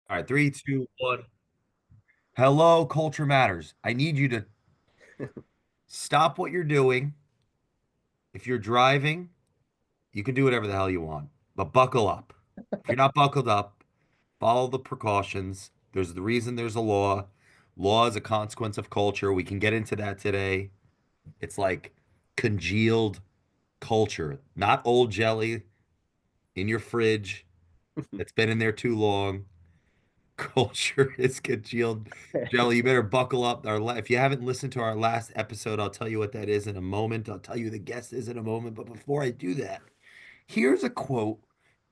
All right, three, two, one. Hello, Culture Matters. I need you to stop what you're doing. If you're driving, you can do whatever the hell you want, but buckle up. If you're not buckled up, follow the precautions. There's the reason there's a law. Law is a consequence of culture. We can get into that today. It's like congealed culture, not old jelly in your fridge that's been in there too long. Culture is congealed jelly. You better buckle up. If you haven't listened to our last episode, I'll tell you what that is in a moment. I'll tell you the guest is in a moment. But before I do that, here's a quote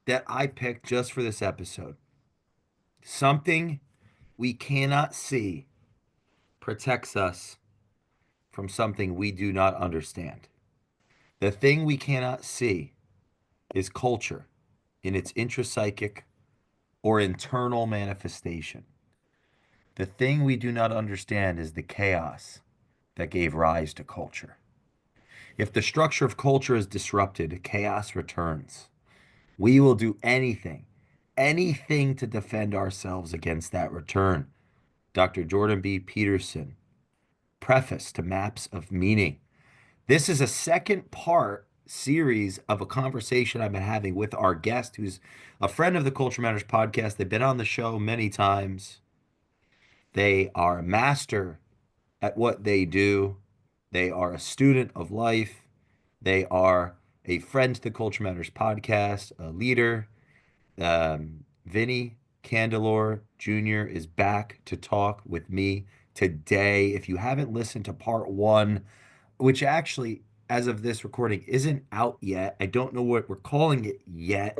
that I picked just for this episode. Something we cannot see protects us from something we do not understand. The thing we cannot see is culture in its intrapsychic or internal manifestation. The thing we do not understand is the chaos that gave rise to culture. If the structure of culture is disrupted, chaos returns. We will do anything to defend ourselves against that return. Dr. Jordan B. Peterson, Preface to Maps of Meaning. This is a second part series of a conversation I've been having with our guest, who's a friend of the Culture Matters podcast. They've been on the show many times. They are a master at what they do. They are a student of life. They are a friend to the Culture Matters podcast, a leader. Vinnie Candelore Jr. is back to talk with me today. If you haven't listened to part one, which actually, as of this recording, isn't out yet, I don't know what we're calling it yet,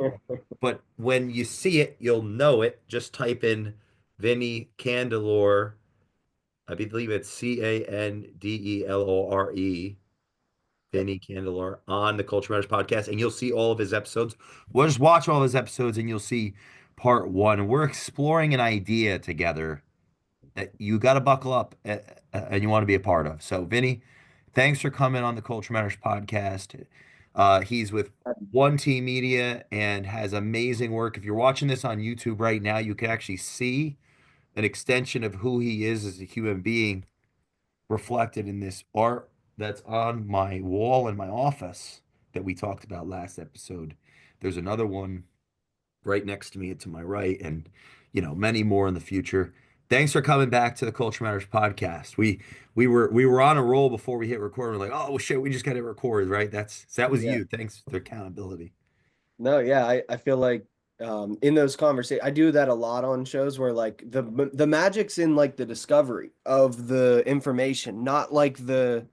but when you see it, you'll know it. Just type in Vinnie Candelore. I believe it's Candelore, Vinnie Candelore on the Culture Matters podcast, and you'll see all of his episodes. We'll just watch all of his episodes, and you'll see part one. We're exploring an idea together that you got to buckle up and you want to be a part of. So, Vinnie, thanks for coming on the Culture Matters podcast. He's with One Team Media and has amazing work. If you're watching this on YouTube right now, you can actually see an extension of who he is as a human being reflected in this art that's on my wall in my office that we talked about last episode. There's another one right next to me to my right, and many more in the future. Thanks for coming back to the Culture Matters podcast. We were on a roll before we hit record. We're like, oh well, shit, we just got to record, right? That was Yeah. you. Thanks for the accountability. No, yeah, I feel like in those conversations, I do that a lot on shows where like the magic's in like the discovery of the information, not like the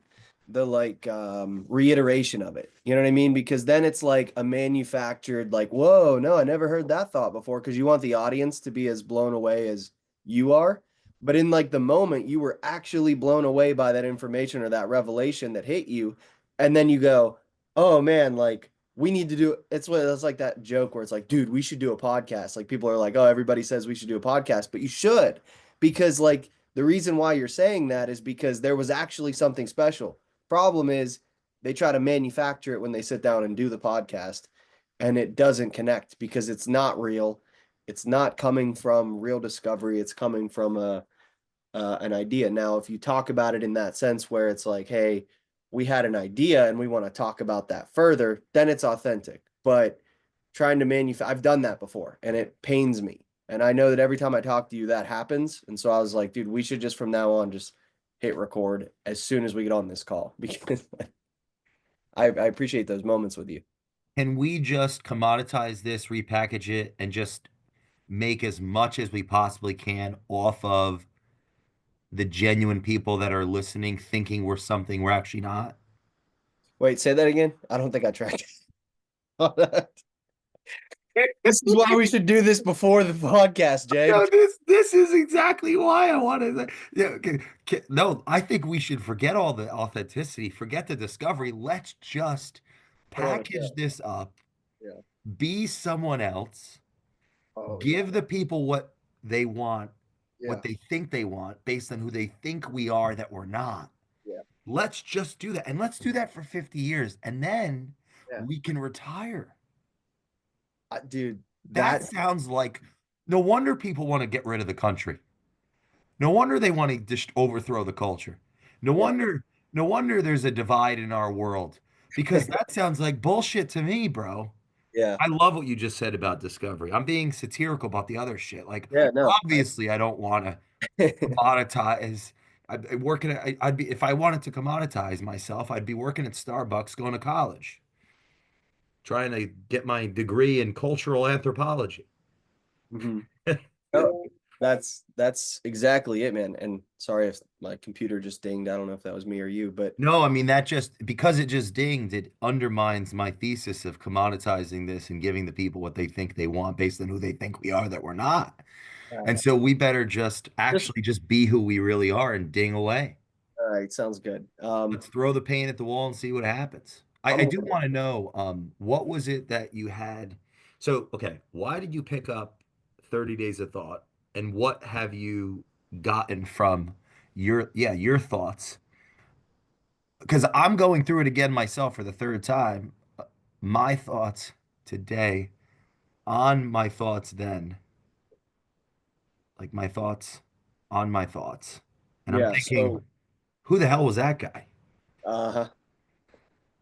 like reiteration of it. You know what I mean? Because then it's like a manufactured like, whoa, no, I never heard that thought before because you want the audience to be as blown away as you are. But in like the moment, you were actually blown away by that information or that revelation that hit you. And then you go, oh man, like we need to do it's like that joke where it's like, dude, we should do a podcast. Like people are like, oh, everybody says we should do a podcast, but you should because like the reason why you're saying that is because there was actually something special. Problem is they try to manufacture it when they sit down and do the podcast and it doesn't connect because it's not real. It's not coming from real discovery. It's coming from a an idea. Now, if you talk about it in that sense where it's like, hey, we had an idea and we want to talk about that further, then it's authentic. But trying to manufacture, I've done that before and it pains me. And I know that every time I talk to you, that happens. And so I was like, dude, we should just from now on just hit record as soon as we get on this call because I appreciate those moments with you. Can we just commoditize this, repackage it, and just make as much as we possibly can off of the genuine people that are listening, thinking we're something we're actually not? Wait, say that again. I don't think I tracked it. This is why we should do this before the podcast, Jay. No, Because this is exactly why I wanted to. Yeah, no, I think we should forget all the authenticity, forget the discovery. Let's just put on a package show. this up, Yeah. be someone else, Oh yeah. give the people what they want, what Yeah. they think they want, based on who they think we are that we're not. Yeah. Let's just do that. And let's do that for 50 years. And then Yeah. we can retire. Dude, That that sounds like No wonder people want to get rid of the country. No wonder they want to just overthrow the culture. No Yeah. wonder, no wonder there's a divide in our world because that sounds like bullshit to me, bro. Yeah. I love what you just said about discovery. I'm being satirical about the other shit. Like, Yeah, no. obviously, I don't want to commoditize. I'd working. I'd be if I wanted to commoditize myself, I'd be working at Starbucks, going to college, trying to get my degree in cultural anthropology. Mhm. Oh, that's exactly it, man. And sorry if my computer just dinged. I don't know if that was me or you, but No, I mean that just because it just dinged, it undermines my thesis of commoditizing this and giving the people what they think they want based on who they think we are that we're not. And so we better just just actually just be who we really are and ding away. all right, sounds good. Let's throw the paint at the wall and see what happens. I I'm do want to know, what was it that you had? So, okay, why did you pick up 30 Days of Thought, and what have you gotten from your thoughts? Because I'm going through it again myself for the third time. My thoughts today on my thoughts then, like my thoughts on my thoughts. And I'm yeah, thinking, so who the hell was that guy? uh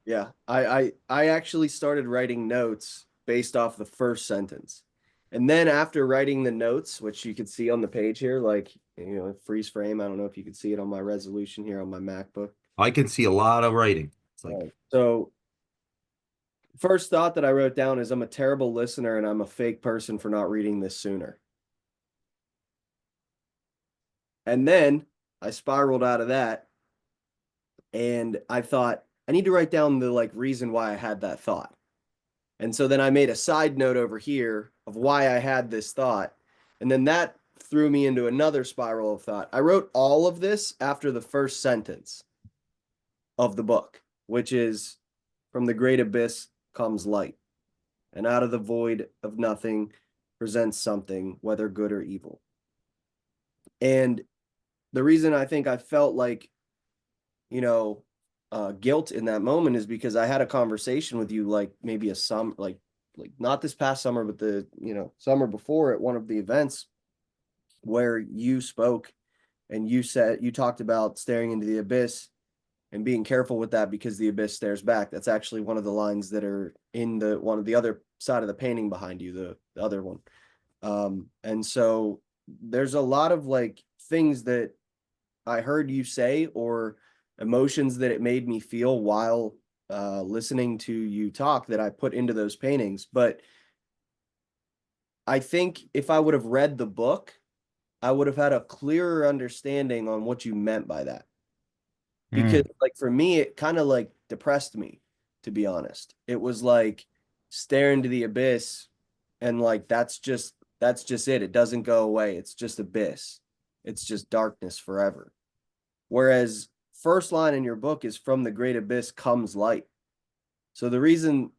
yeah. I actually started writing notes based off the first sentence. And then after writing the notes, which you can see on the page here, like freeze frame. I don't know if you can see it on my resolution here on my MacBook. I can see a lot of writing. It's like, So first thought that I wrote down is I'm a terrible listener and I'm a fake person for not reading this sooner. And then I spiraled out of that and I thought I need to write down the like reason why I had that thought. And so then I made a side note over here of why I had this thought. And then that threw me into another spiral of thought. I wrote all of this after the first sentence of the book, which is from the great abyss comes light, and out of the void of nothing presents something, whether good or evil. And the reason I think I felt like, you know, guilt in that moment is because I had a conversation with you like maybe a summer, like not this past summer, but the summer before at one of the events where you spoke and you talked about staring into the abyss and being careful with that because the abyss stares back. That's actually one of the lines that are in the one of the other side of the painting behind you, the other one. And so there's a lot of like things that I heard you say or emotions that it made me feel while listening to you talk that I put into those paintings. But I think if I would have read the book, I would have had a clearer understanding on what you meant by that. Because hmm. like for me, it kind of like depressed me, to be honest. It was like stare into the abyss and like that's just it. It doesn't go away. It's just abyss. It's just darkness forever. Whereas first line in your book is from the great abyss comes light. So the reason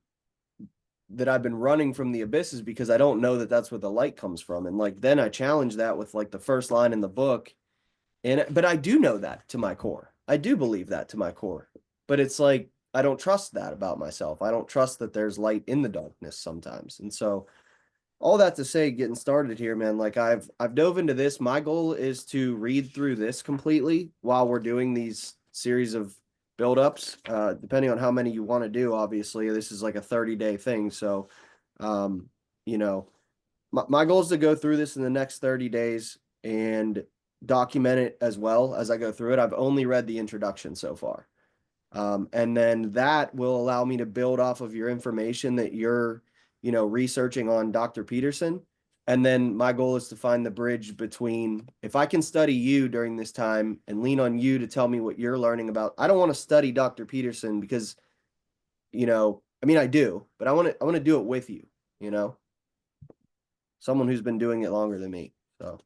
that I've been running from the abyss is because I don't know that that's where the light comes from. And like then I challenge that with like the first line in the book. And but I do know that to my core. I do believe that to my core. But it's like I don't trust that about myself. I don't trust that there's light in the darkness sometimes. And so all that to say, getting started here, man, like I've dove into this. My goal is to read through this completely while we're doing these series of build-ups. Depending on how many you want to do, obviously. This is like a 30-day thing. So um, you know, my goal is to go through this in the next 30 days and document it as well as I go through it. I've only read the introduction so far. And then that will allow me to build off of your information that you're, researching on Dr. Peterson. And then my goal is to find the bridge between if I can study you during this time and lean on you to tell me what you're learning about. I don't want to study Dr. Peterson because, I mean I do, but I want to do it with you, you know, someone who's been doing it longer than me. So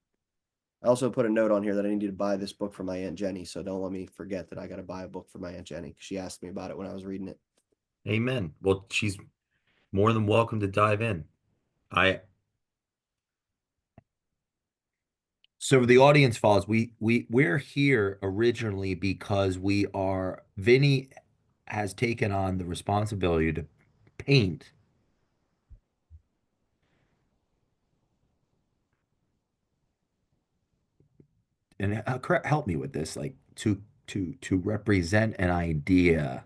I also put a note on here that I need to buy this book for my Aunt Jenny. So don't let me forget that I got to buy a book for my Aunt Jenny. She asked me about it when I was reading it. Amen. Well, she's more than welcome to dive in. I So the audience follows. We're here originally because Vinny has taken on the responsibility to paint and help me with this, like to represent an idea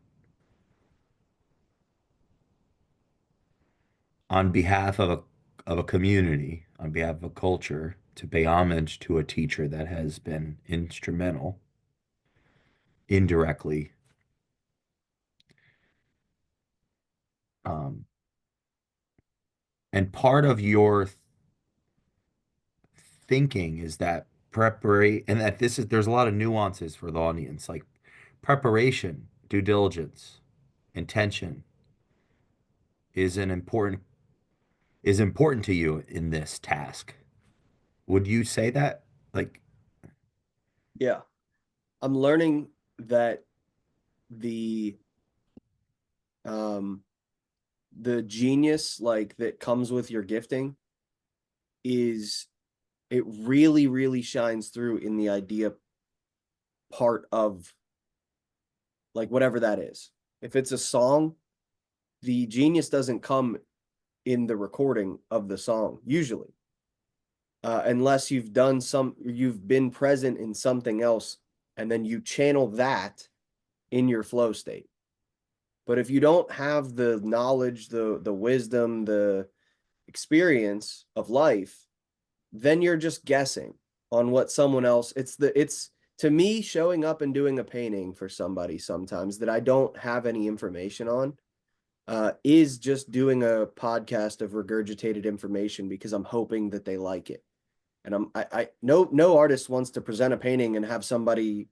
on behalf of a community, on behalf of a culture, to pay homage to a teacher that has been instrumental indirectly. Um, and part of your thinking is that preparation, and that this is there's a lot of nuances for the audience, like preparation, due diligence, intention is an important is important to you in this task. Would you say that? Like, Yeah. I'm learning that the um the genius like that comes with your gifting is it really, really shines through in the idea part of like whatever that is. If it's a song, the genius doesn't come in the recording of the song usually, unless you've been present in something else, and then you channel that in your flow state. But if you don't have the knowledge, the wisdom, the experience of life, then you're just guessing on what someone else. It's to me showing up and doing a painting for somebody sometimes that I don't have any information on, is just doing a podcast of regurgitated information because I'm hoping that they like it. And I no artist wants to present a painting and have somebody,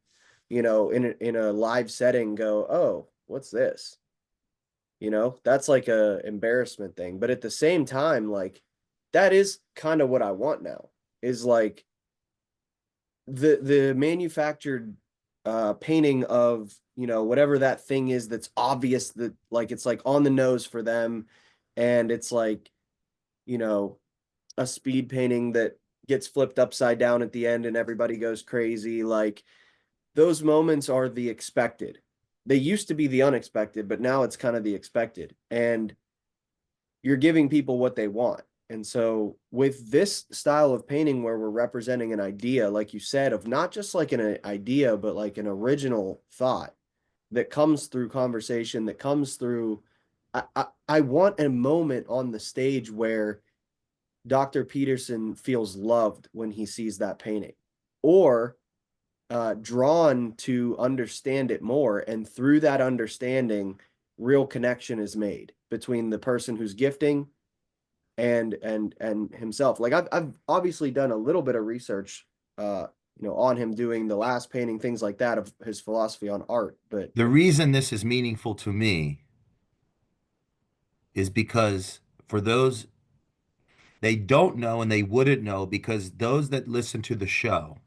in a live setting go, "Oh, what's this?" That's like a embarrassment thing. But at the same time, like that is kind of what I want now, is like the manufactured painting of, whatever that thing is that's obvious, that like it's like on the nose for them, and it's like, you know, a speed painting that gets flipped upside down at the end and everybody goes crazy. Like those moments are the expected. They used to be the unexpected, but now it's kind of the expected. And you're giving people what they want. And so with this style of painting where we're representing an idea, like you said, of not just like an idea, but like an original thought that comes through conversation, that comes through, I want a moment on the stage where Dr. Peterson feels loved when he sees that painting, or drawn to understand it more. And through that understanding, real connection is made between the person who's gifting and himself. Like I've obviously done a little bit of research, on him doing the last painting, things like that, of his philosophy on art. But the reason this is meaningful to me is because for those they don't know and they wouldn't know, because those that listen to the show,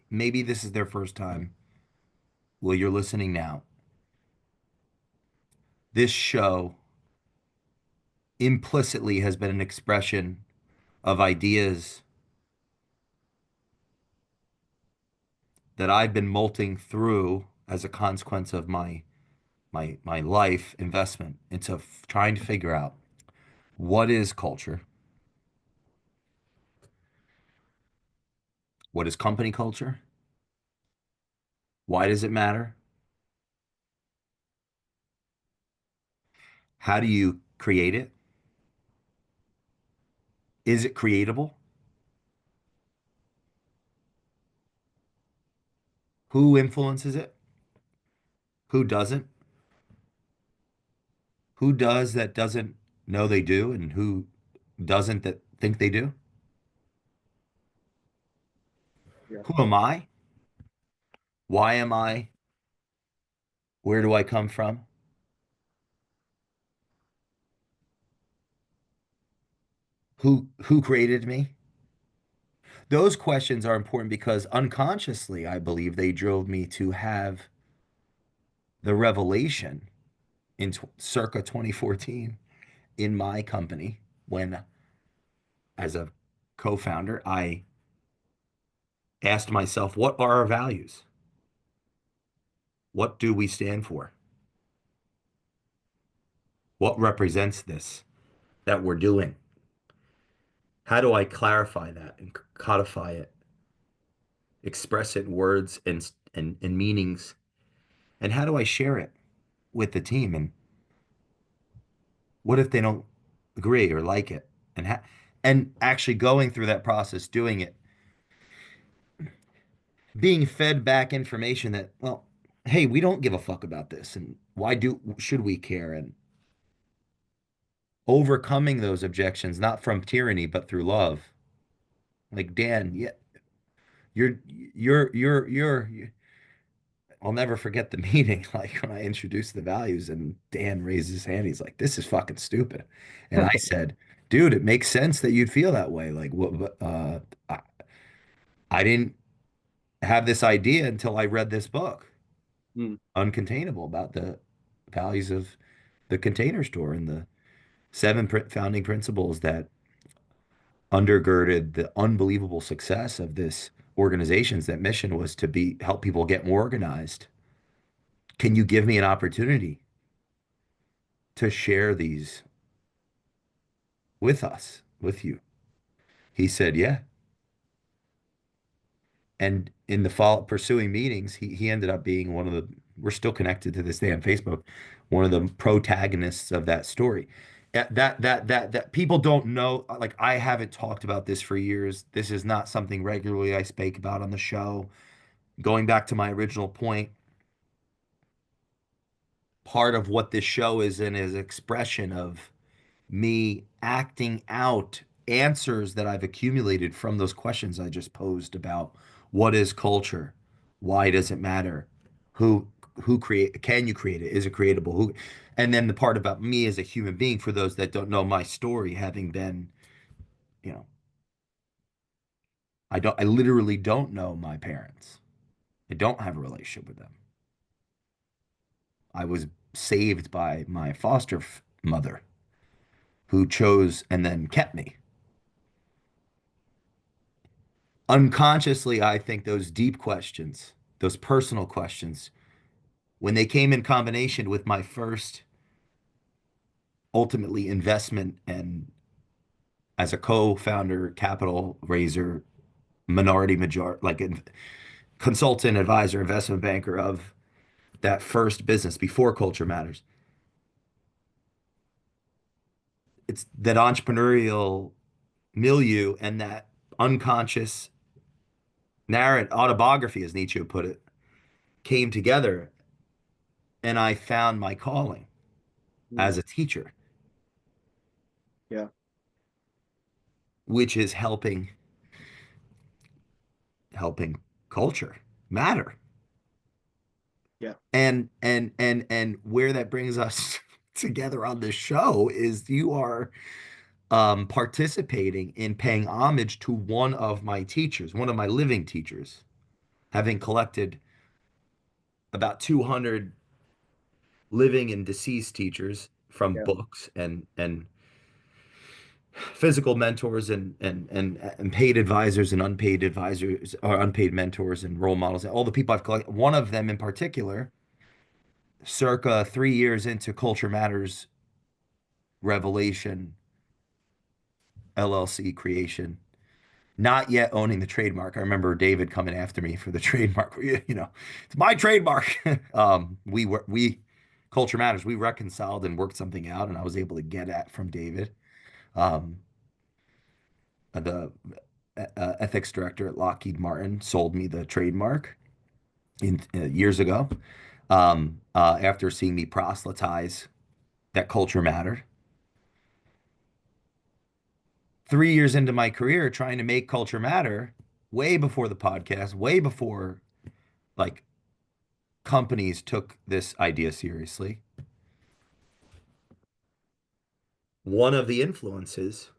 maybe this is their first time. Well, you're listening now. This show implicitly has been an expression of ideas that I've been molting through as a consequence of my life investment into trying to figure out what is culture, what is company culture, why does it matter, how do you create it, is it creatable, who influences it, who doesn't, who does that doesn't know they do, and who doesn't that think they do, yeah, who am I, why am I, where do I come from, who created me. Those questions are important because unconsciously, I believe they drove me to have the revelation in circa 2014 in my company when, as a co-founder, I asked myself, what are our values? What do we stand for? What represents this that we're doing? How do I clarify that and codify it express it in words and meanings? And how do I share it with the team? And what if they don't agree or like it? And actually going through that process, doing it, being fed back information that, well, hey, we don't give a fuck about this, and why do should we care? And overcoming those objections, not from tyranny, but through love. Like Dan, yeah, you're I'll never forget the meeting, like when I introduced the values and Dan raised his hand. He's like, this is fucking stupid. And I said, dude, it makes sense that you'd feel that way. Like, I, I didn't have this idea until I read this book, Mm. Uncontainable, about the values of the Container Store and the seven founding principles that undergirded the unbelievable success of this organization's that mission was to be help people get more organized. Can you give me an opportunity to share these with us, with you? He said, yeah. And in the fall pursuing meetings, he ended up being one of the, we're still connected to this day on Facebook, one of the protagonists of that story. That people don't know, like I haven't talked about this for years. This is not something regularly I speak about on the show. Going back to my original point, part of what this show is in is expression of me acting out answers that I've accumulated from those questions I just posed about what is culture? Why does it matter? Who can you create it? Is it creatable? And then the part about me as a human being for those that don't know my story, having been, you know, I literally don't know my parents. I don't have a relationship with them. I was saved by my foster mother who chose and then kept me. Unconsciously, I think those deep questions, those personal questions, when they came in combination with my first ultimately investment and as a co-founder, capital raiser, minority major, like a consultant, advisor, investment banker of that first business before Culture Matters. It's that entrepreneurial milieu and that unconscious narrative, autobiography, as Nietzsche put it, came together, and I found my calling Mm. as a teacher, Yeah. which is helping culture matter. Yeah. And where that brings us together on this show is you are participating in paying homage to one of my teachers, one of my living teachers, having collected about 200 living and deceased teachers from Yeah. books and physical mentors and paid advisors and unpaid advisors or unpaid mentors and role models, all the people I've collected. One of them in particular, circa 3 years into Culture Matters revelation, LLC creation, not yet owning the trademark. I remember David coming after me for the trademark. It's my trademark. We Culture Matters. We reconciled and worked something out, and I was able to get at from David. Um, the ethics director at Lockheed Martin sold me the trademark in years ago. After seeing me proselytize that culture mattered. 3 years into my career, trying to make culture matter, way before the podcast, way before like companies took this idea seriously. One of the influences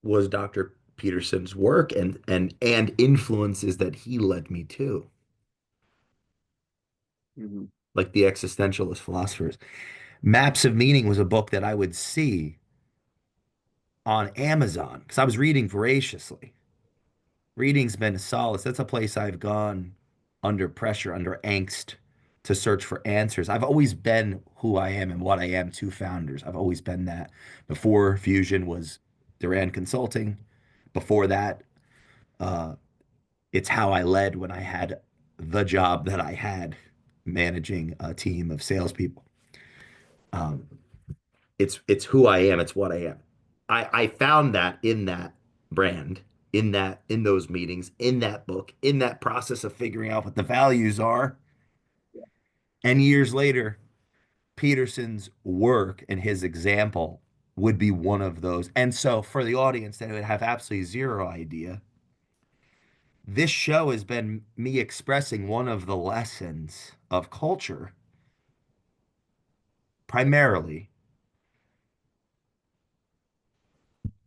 was Dr. Peterson's work and influences that he led me to, Hmm. like the existentialist philosophers. Maps of Meaning was a book that I would see on Amazon because I was reading voraciously. Reading's been a solace. That's a place I've gone under pressure, under angst to search for answers. I've always been who I am and what I am to founders. I've always been that. Before Fusion was Duran Consulting. Before that, uh, it's how I led when I had the job that I had managing a team of salespeople. Um, it's who I am. It's what I am. I found that in that brand, in those meetings, in that book, in that process of figuring out what the values are. And years later, Peterson's work and his example would be one of those. And so for the audience that would have absolutely zero idea, this show has been me expressing one of the lessons of culture, primarily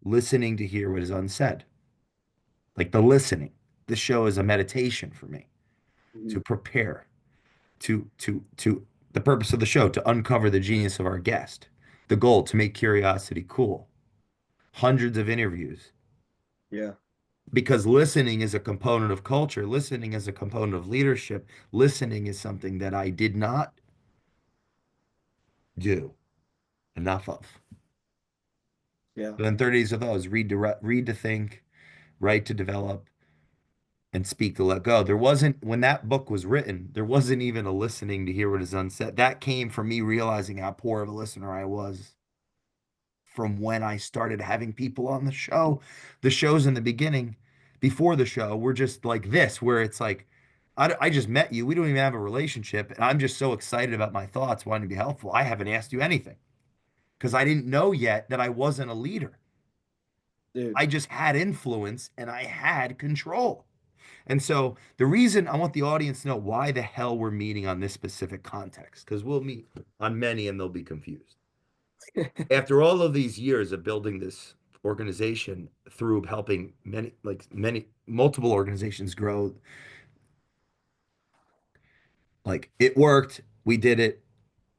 listening to hear what is unsaid. Like the listening. This show is a meditation for me to Mhm. prepare, to the purpose of the show, to uncover the genius of our guest. The goal to make curiosity cool. Hundreds of interviews. Yeah. Because listening is a component of culture, listening is a component of leadership, listening is something that I did not do enough of. Yeah. So in 30 days of those, read to think, write to develop, and speak to let go. There wasn't, when that book was written, there wasn't even a listening to hear what is unsaid. That came from me realizing how poor of a listener I was from when I started having people on the show. The shows in the beginning, before the show, were just like this, where it's like, I just met you. We don't even have a relationship. And I'm just so excited about my thoughts, wanting to be helpful. I haven't asked you anything because I didn't know yet that I wasn't a leader. Dude. I just had influence and I had control. And so the reason I want the audience to know why the hell we're meeting on this specific context, because we'll meet on many and they'll be confused. After all of these years of building this organization through helping multiple organizations grow, like it worked, we did it.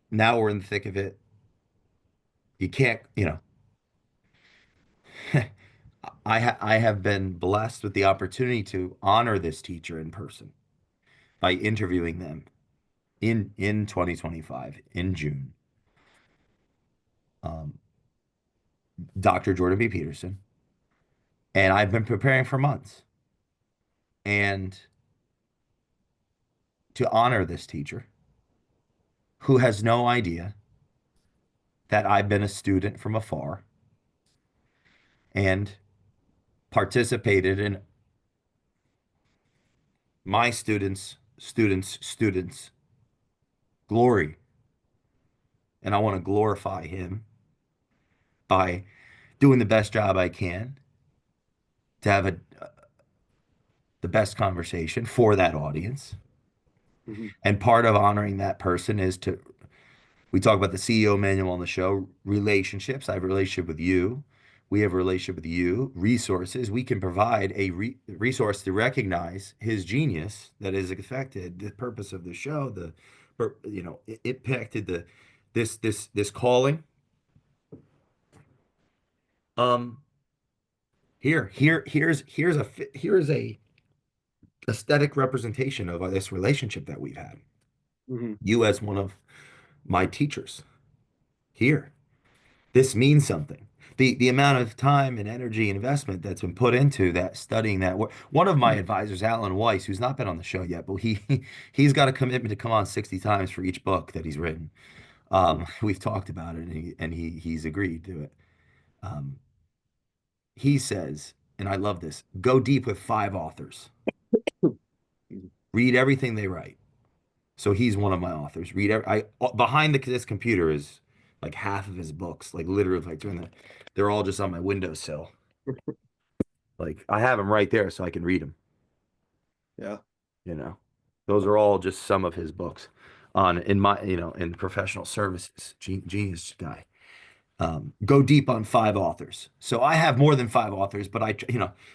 Now we're in the thick of it. You can't, I have been blessed with the opportunity to honor this teacher in person by interviewing them in 2025 in June. Um, Dr. Jordan B. Peterson, and I've been preparing for months. And to honor this teacher who has no idea that I've been a student from afar and participated in my students' glory. And I want to glorify him by doing the best job I can to have the best conversation for that audience. Mhm. And part of honoring that person is to, we talk about the CEO manual on the show, relationships. I have a relationship with you. We have a relationship with you, resources. We can provide a resource to recognize his genius that has affected the purpose of the show, it impacted this calling. Um, here's a aesthetic representation of this relationship that we've had. Mhm. You as one of my teachers here. This means something. The amount of time and energy and investment that's been put into that studying that work. One of my advisors, Alan Weiss, who's not been on the show yet, but he's got a commitment to come on 60 times for each book that he's written. We've talked about it, and he's agreed to it. Um, he says, and I love this: go deep with five authors. Mhm. Read everything they write. So he's one of my authors. Behind this computer is like half of his books, like literally like they're all just on my windowsill. Like I have them right there so I can read them, Yeah. you know. Those are all just some of his books on in my, in professional services. Genius guy. Go deep on five authors. So I have more than five authors, but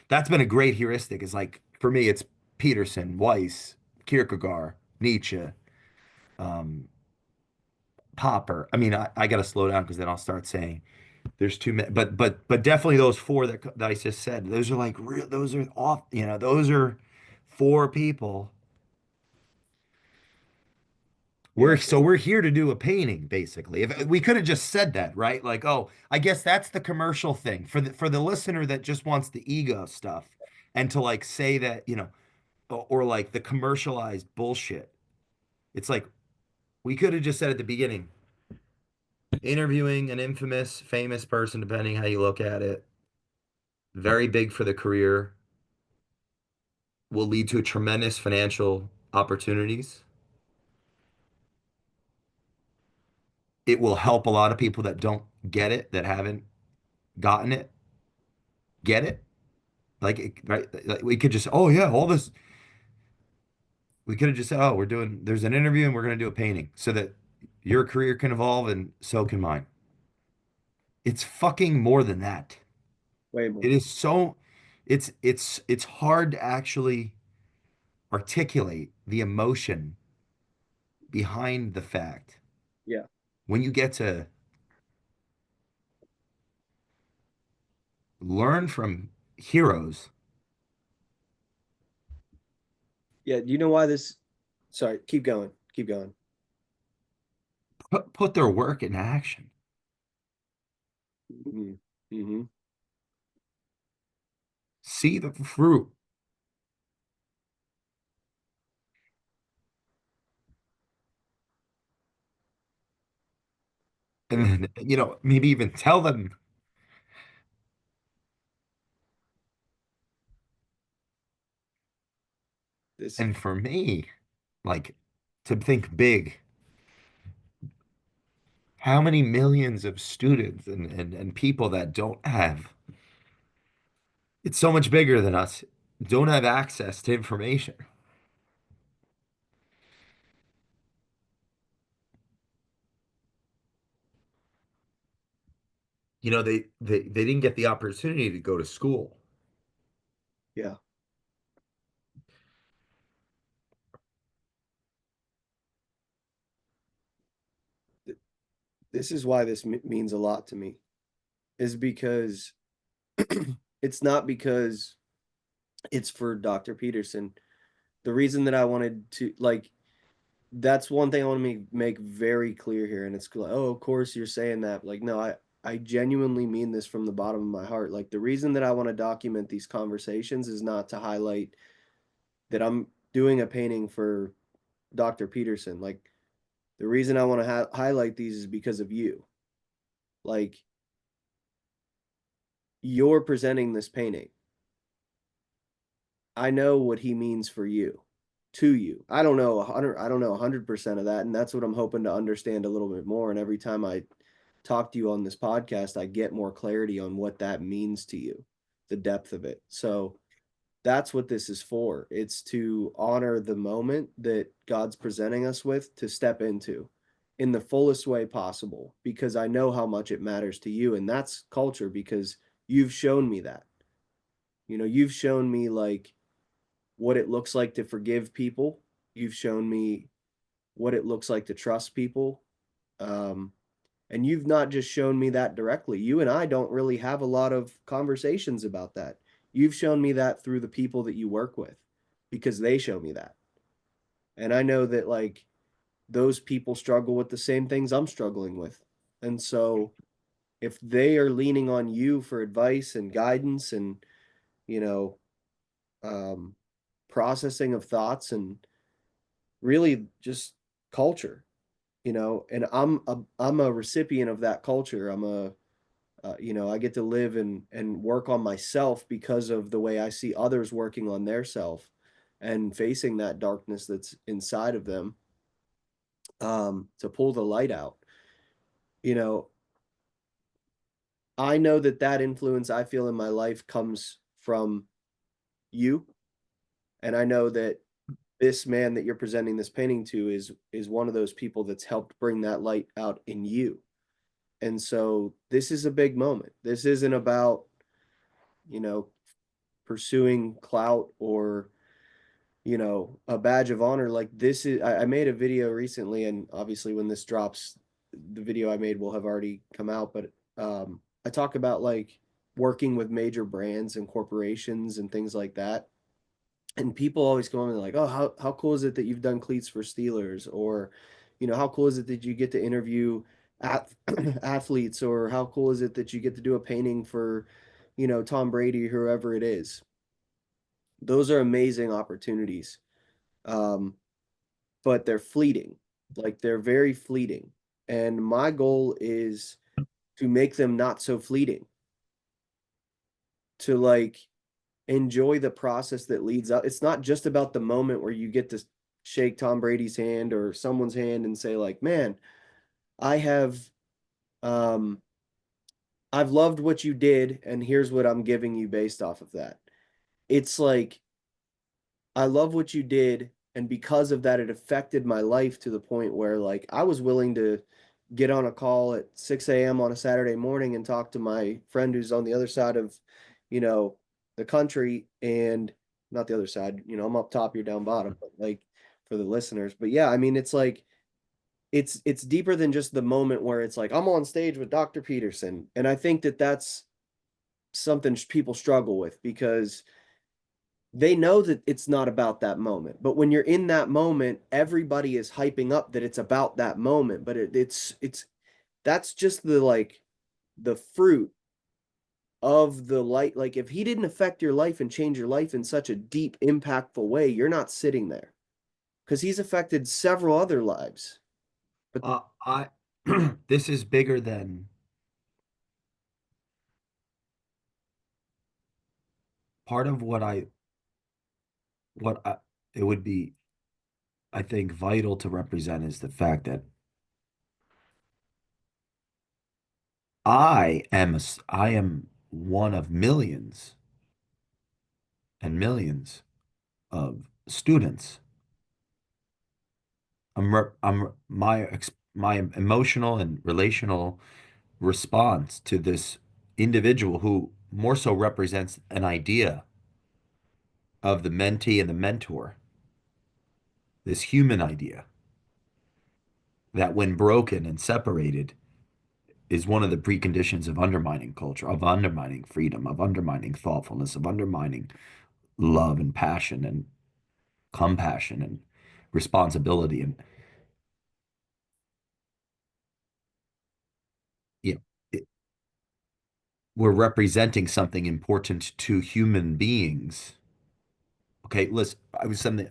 that's been a great heuristic. Is like for me, it's Peterson, Weiss, Kierkegaard, Nietzsche, um, Popper. I mean, I got to slow down because then I'll start saying there's too many. But definitely those four that I just said. Those are like real. Those are off. Those are four people We're Yeah. so we're here to do a painting, basically. If we could have just said that, right? Like, oh, I guess that's the commercial thing for the listener that just wants the ego stuff and to like say that, or like the commercialized bullshit. It's like we could have just said at the beginning, interviewing an infamous, famous person, depending how you look at it, very big for the career, will lead to tremendous financial opportunities. It will help a lot of people that don't get it, that haven't gotten it, get it. Right? Like we could just, oh yeah, all this. We could have just said, oh, there's an interview and we're going to do a painting so that your career can evolve and so can mine. It's fucking more than that. Way It more. is so, it's hard to actually articulate the emotion behind the fact Yeah. when you get to learn from heroes, Yeah. Do you know why this? Sorry, keep going. Keep going. put their work in action, Mm-hmm. Mm-hmm. see the fruit. And then, maybe even tell them. This. And for me, like to think big, how many millions of students and people that don't have, it's so much bigger than us, don't have access to information. They didn't get the opportunity to go to school. Yeah. This is why this means a lot to me. Is because it's not because it's for Dr. Peterson. The reason that I wanted to like that's one thing I want to make very clear here. And it's like, oh, of course you're saying that. Like, no, I genuinely mean this from the bottom of my heart. Like the reason that I want to document these conversations is not to highlight that I'm doing a painting for Dr. Peterson. Like the reason I want to highlight these is because of you. Like you're presenting this painting. I know what he means for you, to you. I don't know 100. I don't know 100% of that, and that's what I'm hoping to understand a little bit more. And every time I talk to you on this podcast, I get more clarity on what that means to you, the depth of it. So that's what this is for. It's to honor the moment that God's presenting us with to step into in the fullest way possible because I know how much it matters to you. And that's culture because you've shown me that. You've shown me like what it looks like to forgive people. You've shown me what it looks like to trust people. Um, and you've not just shown me that directly. You and I don't really have a lot of conversations about that. You've shown me that through the people that you work with because they show me that. And I know that like those people struggle with the same things I'm struggling with. And so if they are leaning on you for advice and guidance and, you know, um, processing of thoughts and really just culture, and I'm a recipient of that culture. I get to live and work on myself because of the way I see others working on their self and facing that darkness that's inside of them, to pull the light out. You know, I know that that influence I feel in my life comes from you, and I know that this man that you're presenting this painting to is one of those people that's helped bring that light out in you. And so this is a big moment. This isn't about, you know, pursuing clout or, a badge of honor. Like this is, I made a video recently, and obviously when this drops, the video I made will have already come out. But I talk about like working with major brands and corporations and things like that. And people always go on and like, oh, how cool is it that you've done cleats for Steelers or, how cool is it that you get to interview at athletes, or how cool is it that you get to do a painting for, Tom Brady, whoever it is. Those are amazing opportunities. Um, but they're fleeting. Like they're very fleeting. And my goal is to make them not so fleeting, to like enjoy the process that leads up. It's not just about the moment where you get to shake Tom Brady's hand or someone's hand and say like, "Man, I have um I've loved what you did and here's what I'm giving you based off of that." It's like I love what you did, and because of that, it affected my life to the point where like I was willing to get on a call at 6 a.m. on a Saturday morning and talk to my friend who's on the other side of, you know, the country, and not the other side, I'm up top, you're down bottom, but like for the listeners. But yeah, I mean it's like it's deeper than just the moment where it's like I'm on stage with Dr. Peterson. And I think that that's something people struggle with because they know that it's not about that moment. But when you're in that moment, everybody is hyping up that it's about that moment. But it's that's just the like the fruit of the light. Like if he didn't affect your life and change your life in such a deep, impactful way, you're not sitting there because he's affected several other lives. But I this is bigger than part of what I, it would be, I think, vital to represent is the fact that I am one of millions and millions of students. My emotional and relational response to this individual who more so represents an idea of the mentee and the mentor, this human idea that when broken and separated is one of the preconditions of undermining culture, of undermining freedom, of undermining thoughtfulness, of undermining love and passion and compassion and responsibility. And you know, we're representing something important to human beings. Okay, listen, I was something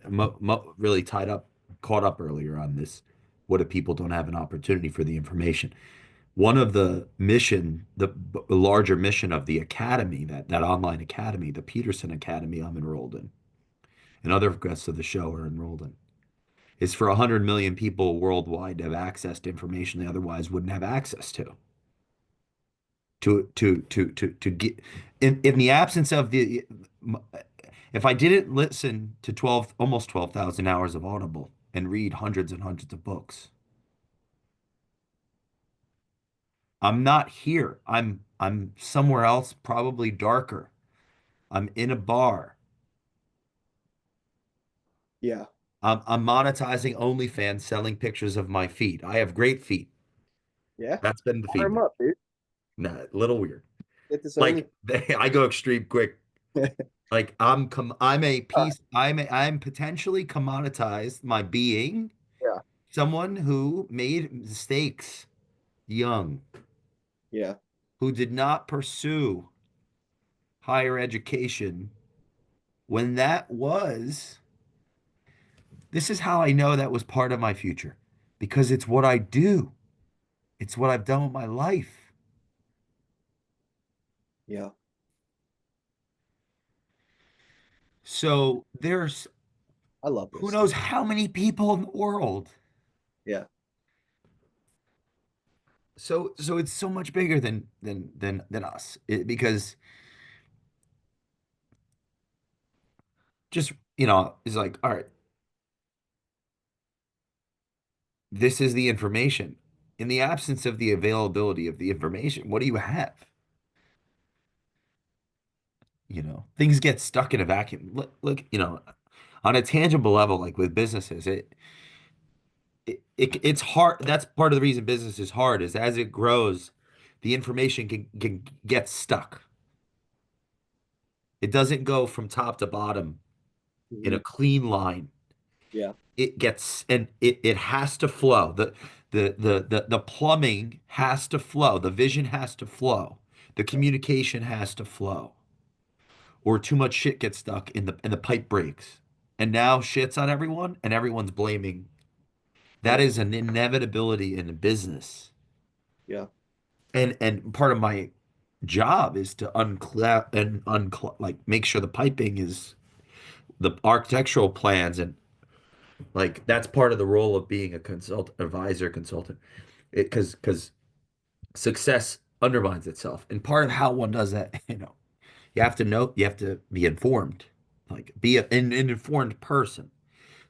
really caught up earlier on this. What if people don't have an opportunity for the information? One of the larger mission of the academy, that online academy, the Peterson Academy I'm enrolled in, and other guests of the show are enrolled in, is for 100 million people worldwide to have access to information they otherwise wouldn't have access to. To get in the absence of the if I didn't listen to 12 almost 12,000 hours of Audible and read hundreds and hundreds of books, I'm not here. I'm somewhere else, probably darker. I'm in a bar. yeah, I'm monetizing OnlyFans, selling pictures of my feet. I have great feet. yeah. That's been the Fire him feedback. up, dude. Nah, a little weird. Get this only. Like I go extreme quick. Like I'm a piece. I'm potentially commoditized my being. Yeah, Someone who made mistakes young, yeah, who did not pursue higher education when that was. This is how I know that was part of my future because it's what I do. It's what I've done with my life. yeah. So there's I love who this knows stuff. how many people in the world. Yeah, So it's so much bigger than us because just it's like, all right, this is the information. In the absence of the availability of the information, what do you have? Things get stuck in a vacuum. Look, on a tangible level, like with businesses, it's hard. That's part of the reason business is hard, is as it grows, the information can get stuck. It doesn't go from top to bottom in hmm, a clean line. yeah, it gets, and it has to flow. The plumbing has to flow. The vision has to flow. The communication has to flow. Or too much shit gets stuck in the pipe breaks. And now shit's on everyone and everyone's blaming. That 100%. is an inevitability in a business. Yeah. And part of my job is to unclap and like make sure the piping is the architectural plans, and like that's part of the role of being a advisor consultant. It because success undermines itself. And part of how one does that, you have to know, you have to be informed, like be an informed person.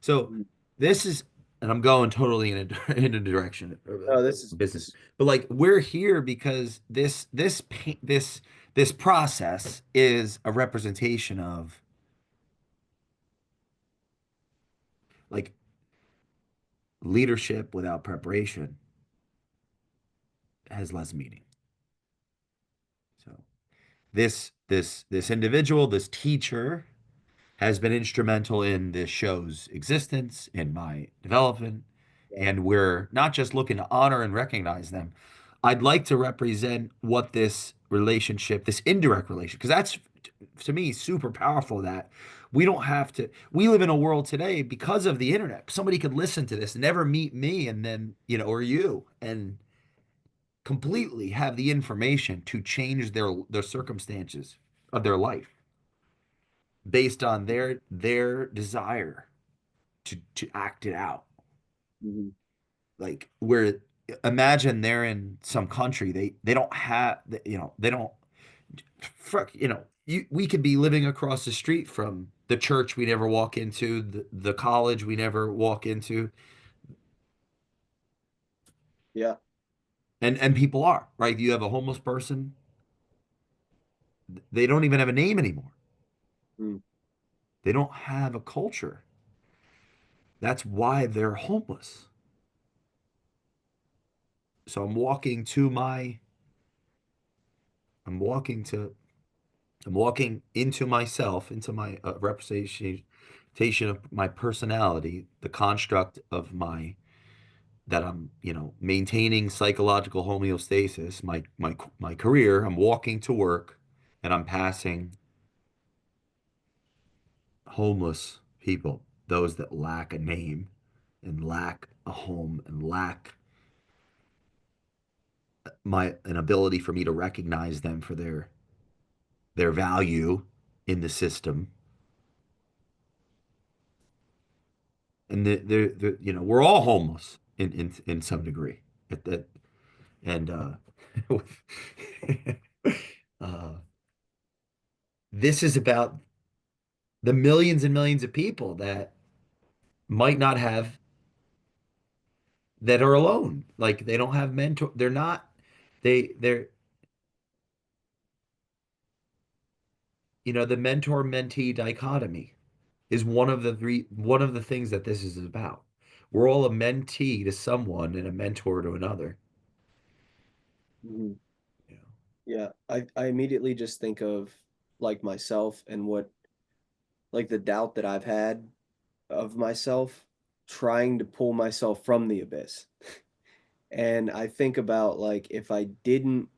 So Mhm. this is, and I'm going totally in a direction No, of business, this is but like we're here because this process is a representation of like leadership without preparation has less meaning. So this individual, this teacher, has been instrumental in this show's existence, in my development, yeah. and we're not just looking to honor and recognize them. I'd like to represent what this relationship, this indirect relationship, because that's to me super powerful, that we don't have to, we live in a world today because of the internet. Somebody could listen to this, never meet me, and then, or you, and completely have the information to change their circumstances of their life based on their desire to act it out. Mhm. Like where imagine they're in some country, they don't have, they don't, fuck, we could be living across the street from the church we never walk into, the college we never walk into, Yeah. and people are, right? You have a homeless person, they don't even have a name anymore. Mm. They don't have a culture. That's why they're homeless. So I'm walking to I'm walking into myself, into my representation of my personality, the construct of my that I'm, maintaining psychological homeostasis, my career. I'm walking to work, and I'm passing homeless people, those that lack a name and lack a home and lack an ability for me to recognize them for their value in the system. And we're all homeless in some degree at that. And uh, this is about the millions and millions of people that might not have, that are alone. Like they don't have mentor. They're not. They're the mentor mentee dichotomy is one of the things that this is about. We're all a mentee to someone and a mentor to another. Mhm. Yeah. Yeah. I immediately just think of like myself and what like the doubt that I've had of myself trying to pull myself from the abyss. And I think about like if I didn't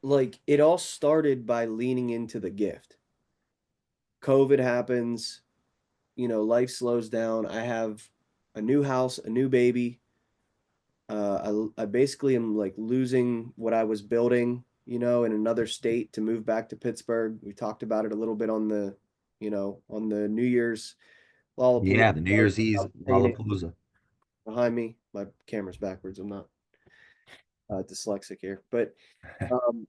like it all started by leaning into the gift. COVID happens, life slows down. I have a new house, a new baby. I basically am like losing what I was building, in another state to move back to Pittsburgh. We talked about it a little bit on on the New Year's Lollapalooza Yeah, the New Year's Eve painting Lollapalooza. behind me. My camera's backwards. I'm not dyslexic here, but um,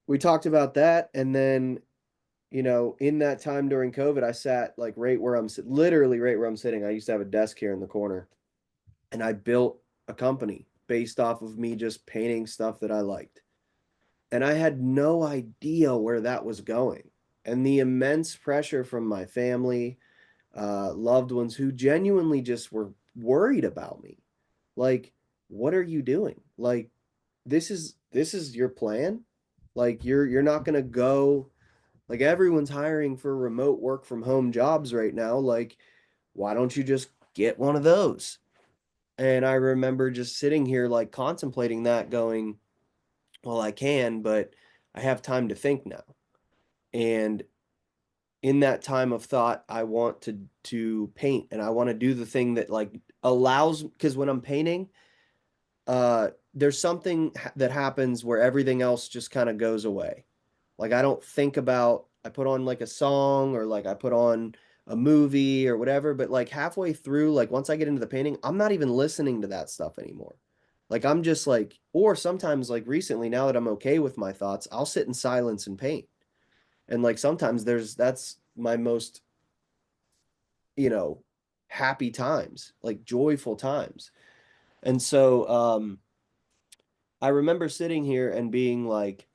we talked about that, and then in that time during COVID, I sat like right where literally right where I'm sitting. I used to have a desk here in the corner, and I built a company based off of me just painting stuff that I liked. And I had no idea where that was going. And the immense pressure from my family, loved ones who genuinely just were worried about me. Like, what are you doing? Like, this is your plan? Like you're not gonna go everyone's hiring for remote work from home jobs right now. Like, why don't you just get one of those. And I remember just sitting here like contemplating that, going, well, I can, but I have time to think now. And in that time of thought, I want to paint, and I want to do the thing that like allows, because when I'm painting, there's something that happens where everything else just kind of goes away. Like I don't think about, I put on like a song, or like I put on a movie or whatever, but like halfway through, like once I get into the painting, I'm not even listening to that stuff anymore. Like I'm just like, or sometimes like recently, now that I'm okay with my thoughts, I'll sit in silence and paint. And like sometimes that's my most, you know, happy times, like joyful times. And so I remember sitting here and being like,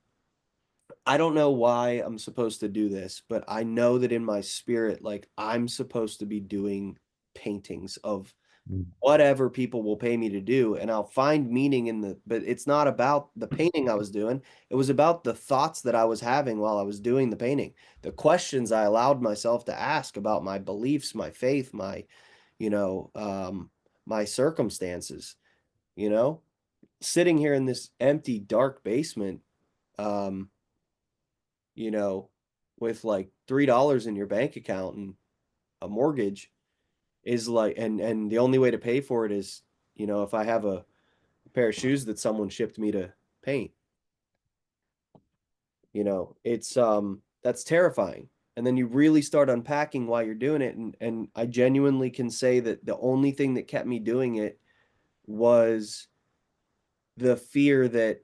I don't know why I'm supposed to do this, but I know that in my spirit, like I'm supposed to be doing paintings of Mm. whatever people will pay me to do. And I'll find meaning in but it's not about the painting I was doing. It was about the thoughts that I was having while I was doing the painting, the questions I allowed myself to ask about my beliefs, my faith, my, you know, my circumstances, you know, sitting here in this empty, dark basement, um, you know, with like $3 in your bank account and a mortgage is like, and the only way to pay for it is, you know, if I have a pair of shoes that someone shipped me to paint, you know, it's that's terrifying. And then you really start unpacking why you're doing it, and I genuinely can say that the only thing that kept me doing it was the fear that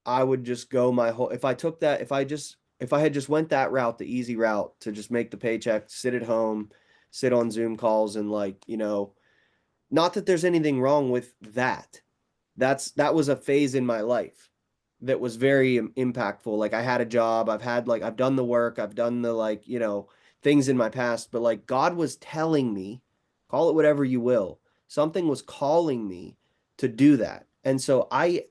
I would just go my whole, if I took that, if I had just went that route, the easy route to just make the paycheck, sit at home, sit on Zoom calls, and like, you know, not that there's anything wrong with that. That was a phase in my life that was very impactful. Like I had a job, I've done the work, I've done the like, you know, things in my past, but like God was telling me, call it whatever you will, something was calling me to do that. And so I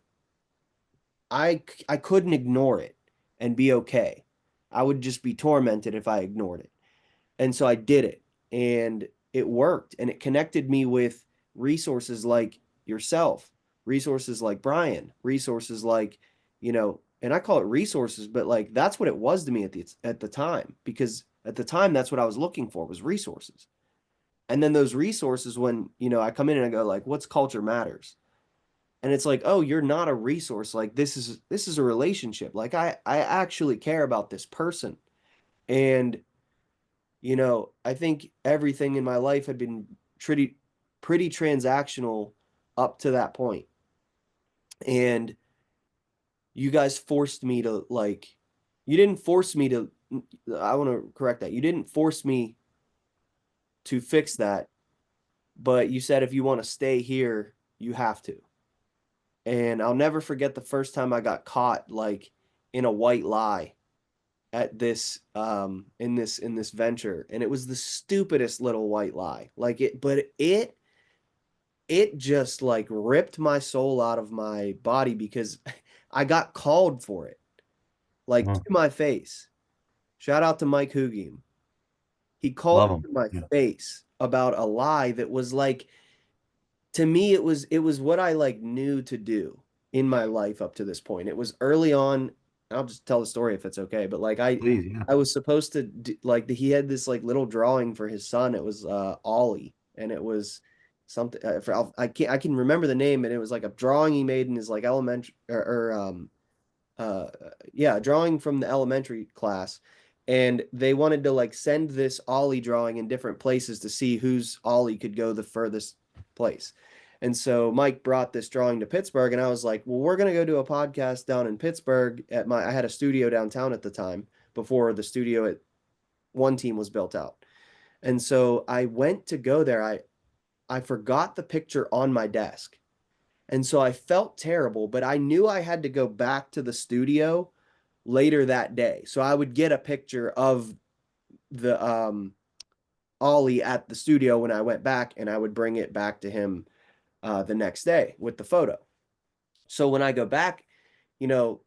couldn't ignore it and be okay. I would just be tormented if I ignored it. And so I did it, and it worked, and it connected me with resources like yourself, resources like Brian, resources like, you know, and I call it resources, but like that's what it was to me at the time, because at the time that's what I was looking for, was resources. And then those resources, when, you know, I come in and I go like, what's culture matters? And it's like, oh, you're not a resource, like this is a relationship, like I actually care about this person. And you know, I think everything in my life had been pretty transactional up to that point. And you guys forced me to like, you didn't force me to, I want to correct that. You didn't force me to fix that, but you said if you want to stay here, you have to. And I'll never forget the first time I got caught like in a white lie at this in this venture, and it was the stupidest little white lie, like it, but it just like ripped my soul out of my body, because I got called for it, like to Oh, my face. Shout out to Mike Hugiem. He called love me them. to my Yeah. face about a lie that was like, to me it was what I like knew to do in my life up to this point. It was early on. I'll just tell the story if it's okay, but like Please, yeah. I was supposed to do, like he had this like little drawing for his son. It was Ollie, and it was something I can remember the name, and it was like a drawing he made in his like elementary or uh yeah, drawing from the elementary class. And they wanted to like send this Ollie drawing in different places to see whose Ollie could go the furthest place. And so Mike brought this drawing to Pittsburgh, and I was like, well, we're gonna go do a podcast down in Pittsburgh at my, I had a studio downtown at the time before the studio at one team was built out. And so I went to go there. I forgot the picture on my desk. And so I felt terrible, but I knew I had to go back to the studio later that day. So I would get a picture of the Ollie at the studio when I went back, and I would bring it back to him the next day with the photo. So when I go back, you know,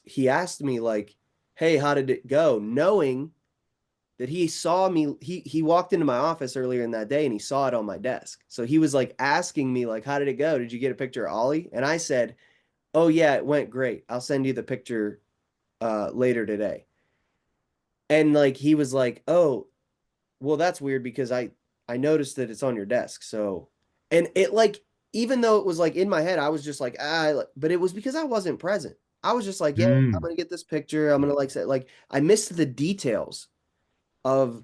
he asked me like, "Hey, how did it go?" Knowing that he saw me. He walked into my office earlier in that day and he saw it on my desk. So he was like asking me like, how did it go? Did you get a picture of Ollie? And I said, oh yeah, it went great. I'll send you the picture later today. And like he was like, oh, well, that's weird because I noticed that it's on your desk. So, and it like, even though it was like in my head, I was just like, but it was because I wasn't present. I was just like, yeah, I'm Mm. gonna get this picture. I'm gonna like say like I missed the details of,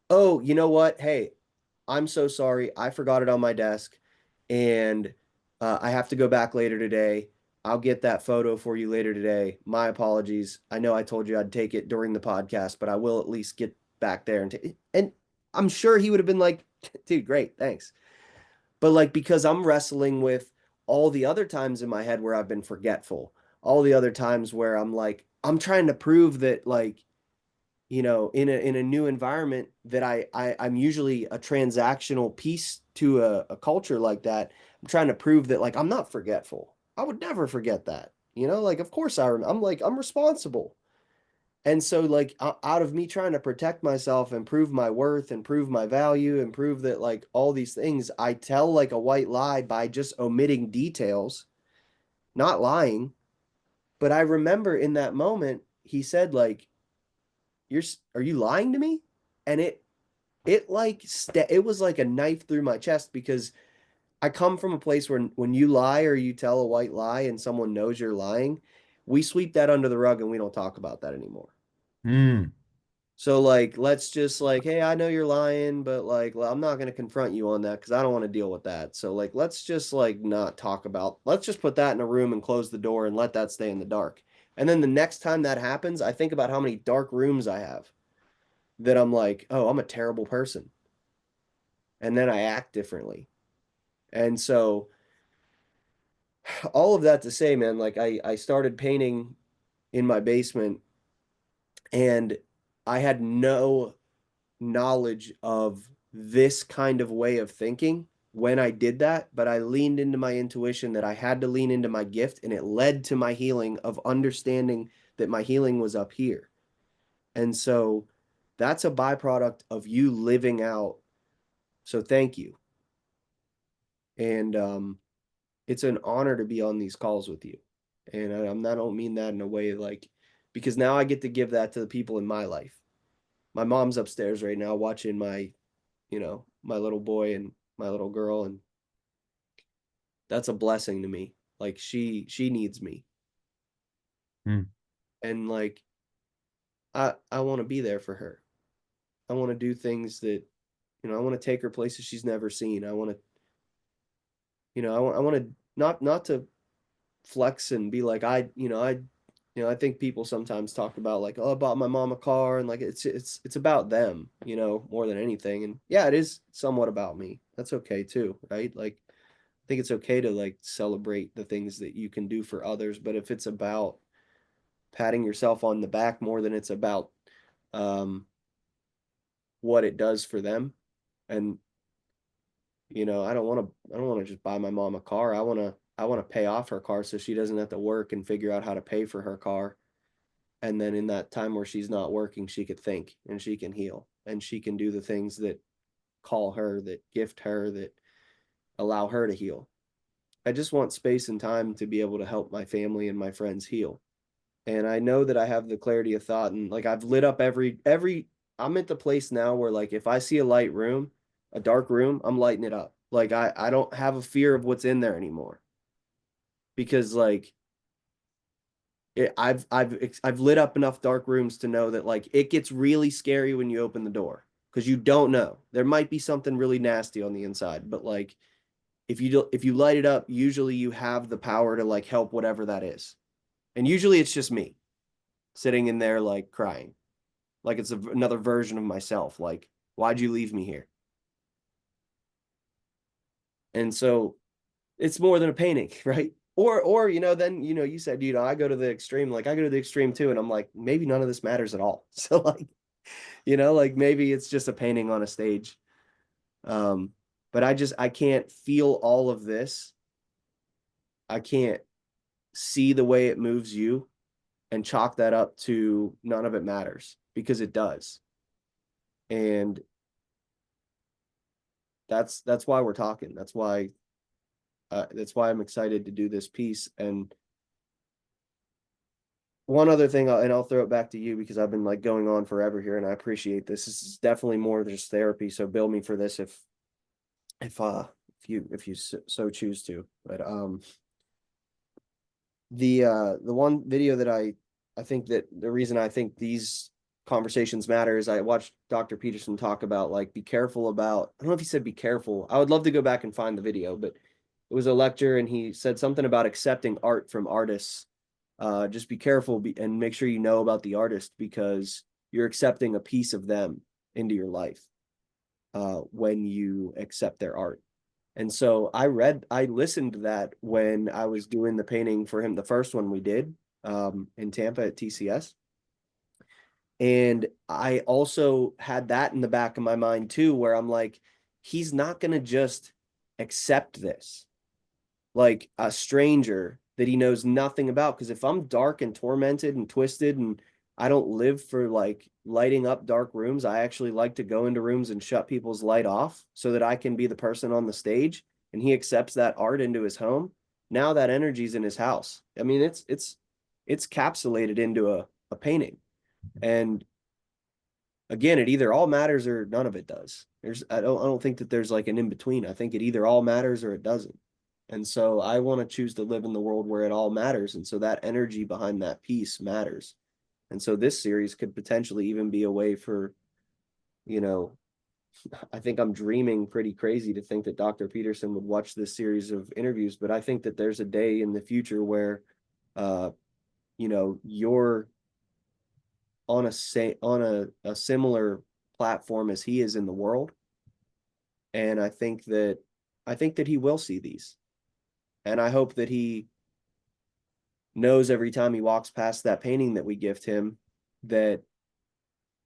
oh, you know what? Hey, I'm so sorry. I forgot it on my desk and I have to go back later today. I'll get that photo for you later today. My apologies. I know I told you I'd take it during the podcast, but I will at least get back there and take it. And I'm sure he would have been like, dude, great, thanks. But like, because I'm wrestling with all the other times in my head where I've been forgetful, all the other times where I'm like, I'm trying to prove that like, in a new environment that I'm usually a transactional piece to a culture like that. I'm trying to prove that like I'm not forgetful. I would never forget that. Like of course I'm like I'm responsible. And so like out of me trying to protect myself and prove my worth and prove my value and prove that like all these things, I tell like a white lie by just omitting details, not lying. But I remember in that moment he said like you're are you lying to me? And it like it was like a knife through my chest because I come from a place where when you lie or you tell a white lie and someone knows you're lying, we sweep that under the rug and we don't talk about that anymore. Mm. So like let's just like, hey, I know you're lying, but like I'm not going to confront you on that because I don't want to deal with that. So like let's just like not talk about, let's just put that in a room and close the door and let that stay in the dark. And then the next time that happens, I think about how many dark rooms I have that I'm like, oh, I'm a terrible person. And then I act differently. And so all of that to say, man, like I started painting in my basement and I had no knowledge of this kind of way of thinking when I did that, but I leaned into my intuition that I had to lean into my gift and it led to my healing of understanding that my healing was up here. And so that's a byproduct of you living out. So thank you. And it's an honor to be on these calls with you. And I don't mean that in a way like, because now I get to give that to the people in my life. My mom's upstairs right now watching my little boy and my little girl. And that's a blessing to me. Like she needs me. Mm. And like, I want to be there for her. I want to do things that, I want to take her places she's never seen. I want to, I want to not to flex and be like I think people sometimes talk about like, oh, I bought my mom a car and like it's about them, more than anything. And yeah, it is somewhat about me. That's okay too, right? Like I think it's okay to like celebrate the things that you can do for others, but if it's about patting yourself on the back more than it's about um what it does for them, and I don't want to just buy my mom a car. I want to pay off her car so she doesn't have to work and figure out how to pay for her car. And then in that time where she's not working, she could think and she can heal and she can do the things that call her, that gift her, that allow her to heal. I just want space and time to be able to help my family and my friends heal. And I know that I have the clarity of thought and like I've lit up every I'm at the place now where like if I see a light room, a dark room, I'm lighting it up. Like I don't have a fear of what's in there anymore because like I've lit up enough dark rooms to know that like it gets really scary when you open the door because you don't know. There might be something really nasty on the inside, but like if you light it up, usually you have the power to like help whatever that is. And usually it's just me sitting in there like crying. Like it's another version of myself. Like, why'd you leave me here? And so it's more than a painting, right? Or then you said, I go to the extreme, like I go to the extreme too, and I'm like, maybe none of this matters at all. So like, like maybe it's just a painting on a stage. Um, but I can't feel all of this. I can't see the way it moves you and chalk that up to none of it matters because it does. And that's why we're talking. That's why I'm excited to do this piece. And one other thing, and I'll throw it back to you because I've been like going on forever here, and I appreciate this. This is definitely more than just therapy. So bill me for this if uh if you so choose to. But the one video that I think that the reason I think these conversations matter is I watched Dr. Peterson talk about like be careful about, I don't know if he said be careful. I would love to go back and find the video, but it was a lecture and he said something about accepting art from artists. Just be careful and make sure you know about the artist because you're accepting a piece of them into your life when you accept their art. And so I listened to that when I was doing the painting for him, the first one we did in Tampa at TCS. And I also had that in the back of my mind too, where I'm like, he's not going to just accept this like a stranger that he knows nothing about. Because if I'm dark and tormented and twisted and I don't live for like lighting up dark rooms, I actually like to go into rooms and shut people's light off so that I can be the person on the stage and he accepts that art into his home. Now that energy's in his house. I mean, it's capsulated into a painting. And again, it either all matters or none of it does. I don't think that there's like an in between. I think it either all matters or it doesn't. And so I want to choose to live in the world where it all matters. And so that energy behind that piece matters. And so this series could potentially even be a way for, you know, I think I'm dreaming pretty crazy to think that Dr. Peterson would watch this series of interviews, but I think that there's a day in the future where uh, you're on a similar platform as he is in the world. And I think that he will see these. And I hope that he knows every time he walks past that painting that we gift him that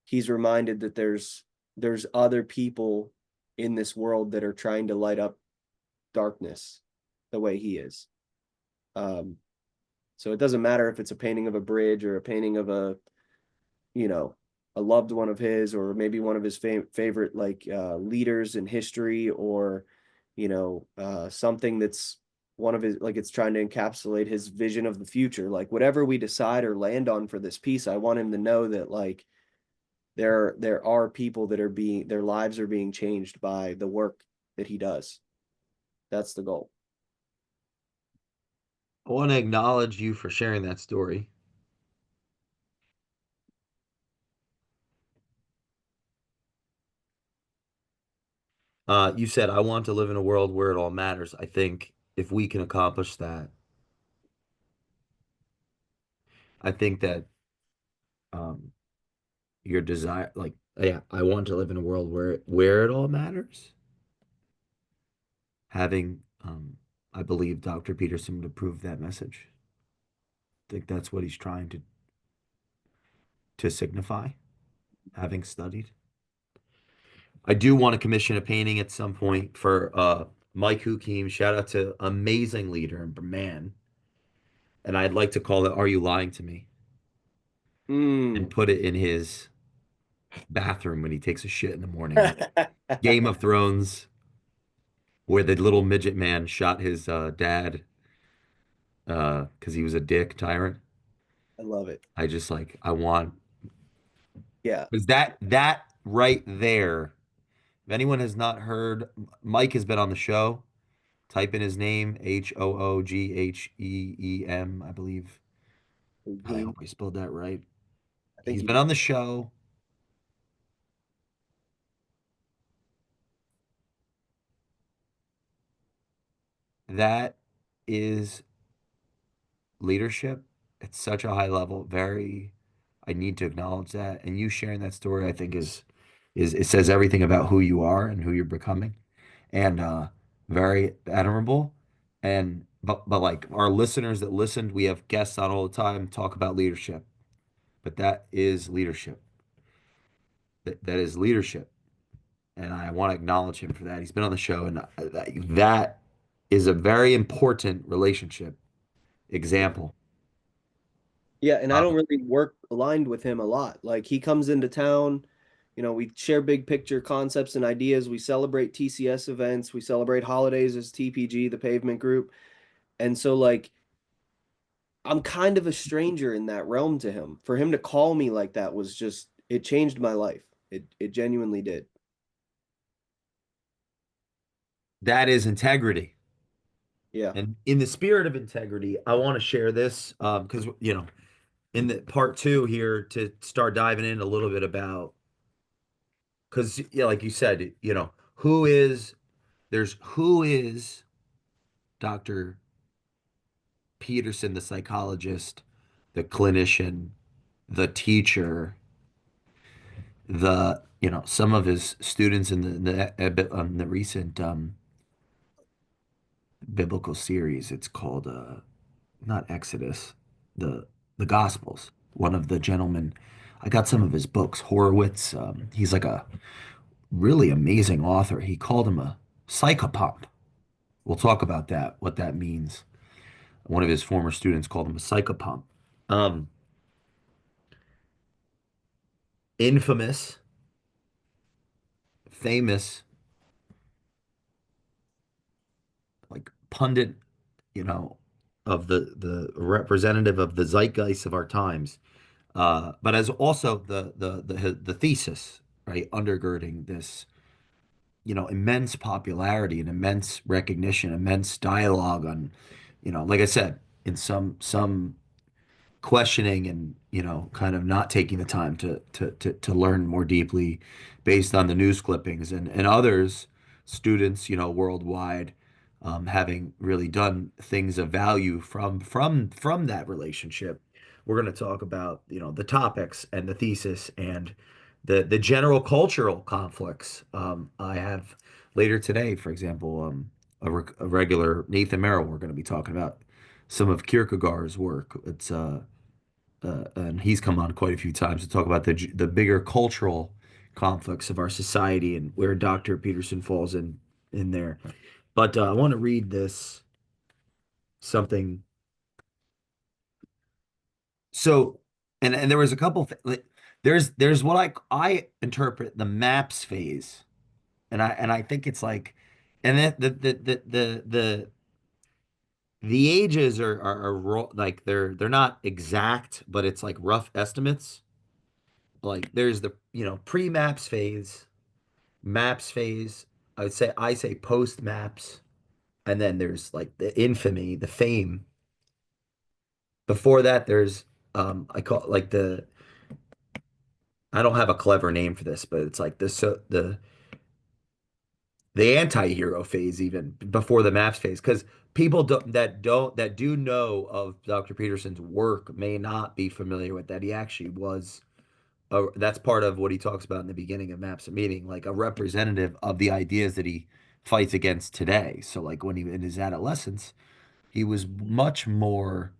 he's reminded that there's other people in this world that are trying to light up darkness the way he is. Um, so it doesn't matter if it's a painting of a bridge or a painting of you know, a loved one of his, or maybe one of his favorite like leaders in history, or something that's one of his, like it's trying to encapsulate his vision of the future. Like whatever we decide or land on for this piece, I want him to know that like there are people that are being, their lives are being changed by the work that he does. That's the goal. I want to acknowledge you for sharing that story. You said, I want to live in a world where it all matters. I think if we can accomplish that, I think that um, your desire, like, yeah, I want to live in a world where it all matters. Having, I believe Dr. Peterson would approve that message. I think that's what he's trying to signify, having studied. I do want to commission a painting at some point for Mike Hukim. Shout out to amazing leader and man. And I'd like to call it "Are You Lying to Me?" and Mm. put it in his bathroom when he takes a shit in the morning, like Game of Thrones, where the little midget man shot his dad because he was a dick tyrant. I love it. I just like I want Yeah. because that right there. If anyone has not heard, Mike has been on the show. Type in his name, Hoogheem, I believe. I Mhm. hope I spelled that right. I think He's you been did. on the show. That is leadership at such a high level. Very, I need to acknowledge that. And you sharing that story, I think is it says everything about who you are and who you're becoming, and very admirable. And but like our listeners that listened, we have guests on all the time talk about leadership, but that is leadership. That is leadership, and I want to acknowledge him for that. He's been on the show, and that is a very important relationship example. Yeah, and I Uh, don't really work aligned with him a lot. Like he comes into town, We share big picture concepts and ideas. We celebrate TCS events. We celebrate holidays as TPG, the pavement group. And so, like, I'm kind of a stranger in that realm to him. For him to call me like that was just, it changed my life. It genuinely did. That is integrity. Yeah. And in the spirit of integrity, I want to share this because, in the part two here to start diving in a little bit about, because, yeah, like you said, who is Dr. Peterson, the psychologist, the clinician, the teacher, some of his students in the recent biblical series. It's called not Exodus, the the Gospels. One of the gentlemen, I got some of his books. Horowitz. He's like a really amazing author. He called him a psychopomp. We'll talk about that, what that means. One of his former students called him a psychopomp. Um, Infamous, famous, like pundit, you know, of the representative of the zeitgeist of our times. But as also the thesis, right, undergirding this, immense popularity and immense recognition, immense dialogue on, like I said, in some questioning and kind of not taking the time to learn more deeply based on the news clippings and others students worldwide having really done things of value from that relationship. We're going to talk about the topics and the thesis and the general cultural conflicts. I have later today, for example, a regular Nathan Merrill. We're going to be talking about some of Kierkegaard's work. And he's come on quite a few times to talk about the bigger cultural conflicts of our society and where Dr. Peterson falls in there. But I want to read this something. So, and there was a couple like, there's what I interpret the maps phase, and I think it's like, and then the ages are like they're not exact, but it's like rough estimates. Like there's the pre-maps phase, maps phase. I say post maps, and then there's like the infamy, the fame. Before that, there's I call it like I don't have a clever name for this, but it's like the anti-hero phase even before the maps phase because people that do know of Dr. Peterson's work may not be familiar with that he actually was that's part of what he talks about in the beginning of Maps of Meaning, like a representative of the ideas that he fights against today. So like when he in his adolescence, he was much more,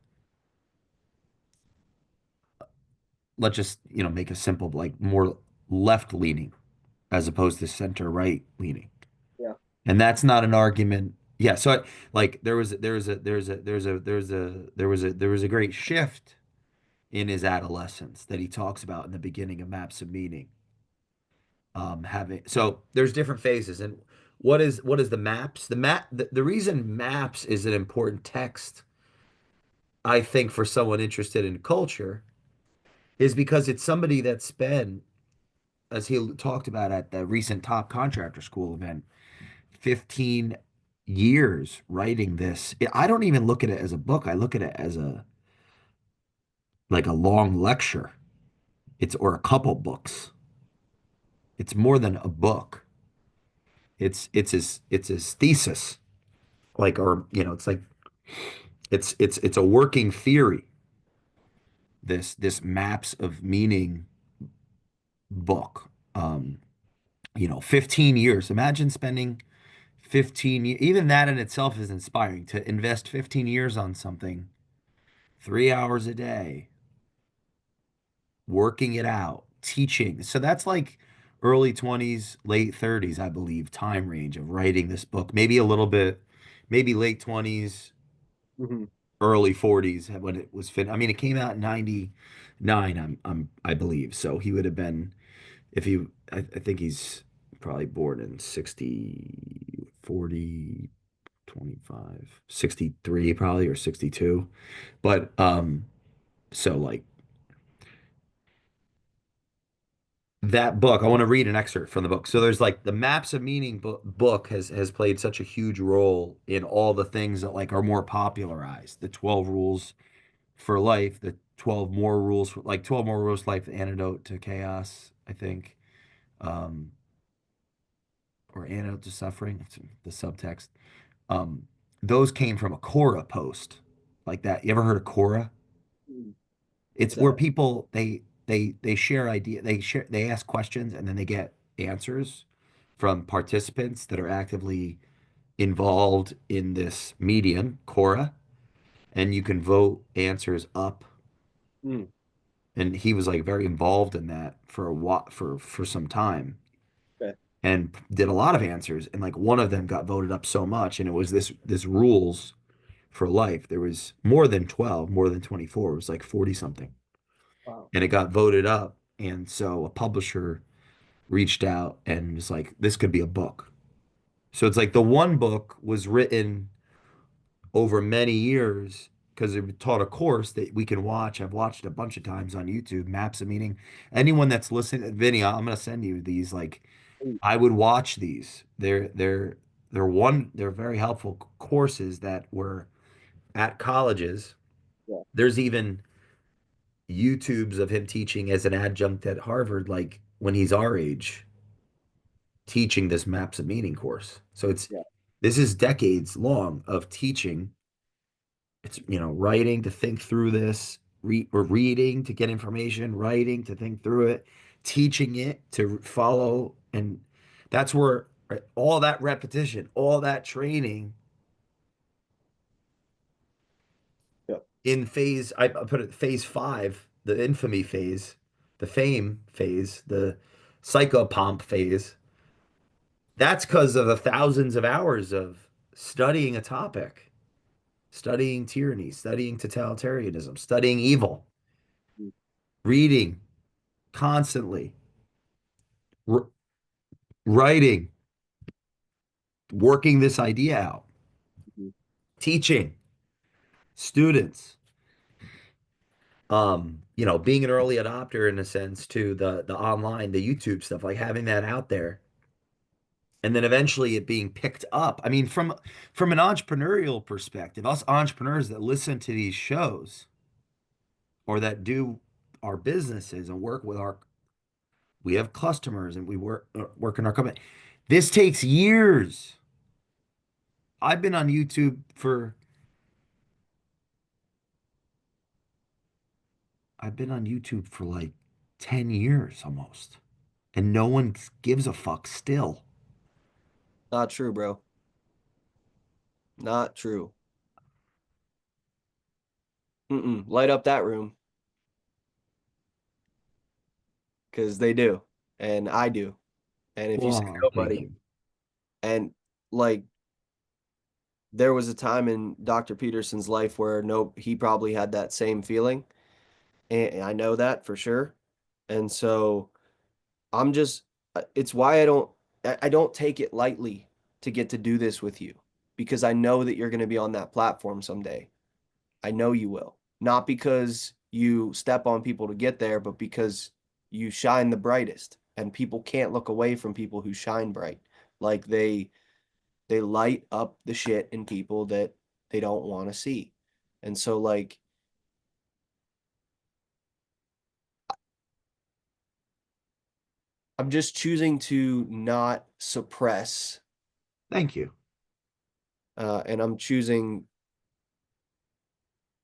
let's just, make a simple, like more left leaning as opposed to center right leaning. Yeah. And that's not an argument. Yeah, so like there was a great shift in his adolescence that he talks about in the beginning of Maps of Meaning. Having so there's different phases. And what is the maps? The reason maps is an important text, I think, for someone interested in culture is because it's somebody that's been, as he talked about at the recent top contractor school event, 15 years writing this. I don't even look at it as a book. I look at it as a like a long lecture. It's or a couple books. It's more than a book. It's his thesis. Like, or it's like it's a working theory. This maps of meaning book. 15 years. Imagine spending 15 years. Even that in itself is inspiring to invest 15 years on something, 3 hours a day, working it out, teaching. So that's like early 20s, late 30s, I believe, time range of writing this book. Maybe a little bit, maybe late 20s, Hmm. early 40s when it was fit. I mean, it came out in 99, I believe. So he would have been If you, I think he's probably born in 60, 40, 25, 63 probably, or 62. But so like that book, I want to read an excerpt from the book. So there's like the Maps of Meaning book has played such a huge role in all the things that like are more popularized. The 12 rules for life, the 12 more rules for like 12 more rules for life, the antidote to chaos, I think. Um, or antidote to suffering, it's the subtext. Um, those came from a Quora post like that. You ever heard of Quora? Mm. What's It's where that? people they share they ask questions and then they get answers from participants that are actively involved in this medium, Quora, and you can vote answers up. Mm. And he was like very involved in that for a while, for some time, Okay. and did a lot of answers. And like one of them got voted up so much, and it was this rules for life. There was more than 12, more than 24. It was like 40 something. Wow. And it got voted up. And so a publisher reached out and was like, this could be a book. So it's like the one book was written over many years because it taught a course that we can watch. I've watched a bunch of times on YouTube, Maps of Meaning. Anyone that's listening, Vinny, I'm gonna send you these. Like, Mm. I would watch these. They're very helpful courses that were at colleges. Yeah. There's even YouTubes of him teaching as an adjunct at Harvard, like when he's our age, teaching this Maps of Meaning course. So Yeah. this is decades long of teaching. It's, writing to think through this, or reading to get information, writing to think through it, teaching it to follow. And that's where, right, all that repetition, all that training Yeah. in I put it phase five, the infamy phase, the fame phase, the psychopomp phase. That's because of the thousands of hours of studying a topic, studying tyranny, studying totalitarianism, studying evil, Mm. reading constantly, r writing, working this idea out, Mhm. teaching students, being an early adopter in a sense to the online, the YouTube stuff, like having that out there, and then eventually it being picked up. I mean, from an entrepreneurial perspective, us entrepreneurs that listen to these shows or that do our businesses and we have customers and we work in our company. This takes years. I've been on YouTube for I've been on YouTube for like 10 years almost, and no one gives a fuck still. Not true, bro. Not true. Mm-mm. Light up that room because they do, and I do. And if you say Oh, thank nobody, you. and like there was a time in Dr. Peterson's life where no, he probably had that same feeling, and I know that for sure. And so I'm just, it's why I don't take it lightly to get to do this with you because I know that you're going to be on that platform someday. I know you will. Not because you step on people to get there, but because you shine the brightest and people can't look away from people who shine bright. Like they light up the shit in people that they don't want to see. And so like I'm just choosing to not suppress Thank you. and I'm choosing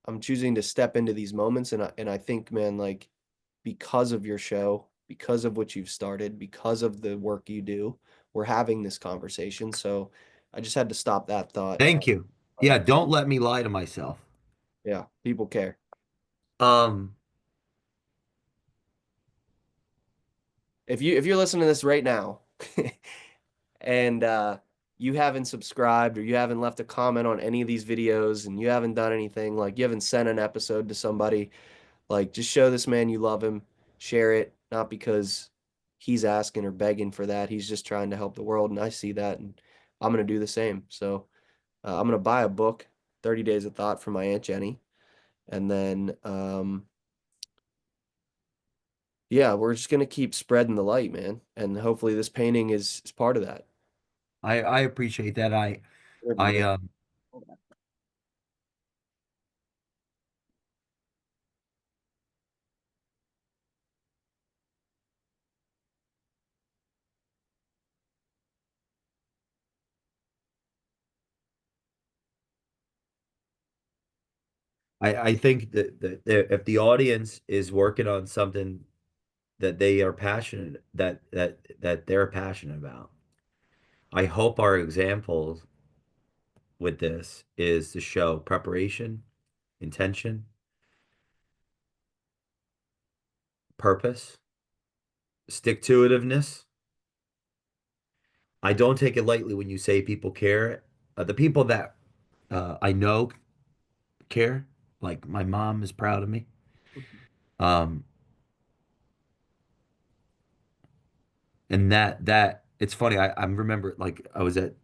to step into these moments and I think man like because of your show, because of what you've started, because of the work you do, we're having this conversation. So I just had to stop that thought. Thank you. Yeah, don't let me lie to myself. Yeah, people care. Um, If you're listening to this right now and you haven't subscribed or you haven't left a comment on any of these videos and you haven't done anything, like you haven't sent an episode to somebody, like just show this man you love him, share it, not because he's asking or begging for that. He's just trying to help the world, and I see that, and I'm gonna do the same. So I'm gonna buy a book, 30 Days of Thought from my Aunt Jenny, and then yeah, we're just gonna keep spreading the light, man. And hopefully this painting is part of that. I appreciate that. Sure, I brother. I think that if the audience is working on something that they are passionate that they're passionate about, I hope our example with this is to show preparation, intention, purpose, stick-to-itiveness. I don't take it lightly when you say people care. The people that I know care, like my mom is proud of me. Um, and that it's funny. I remember like I was at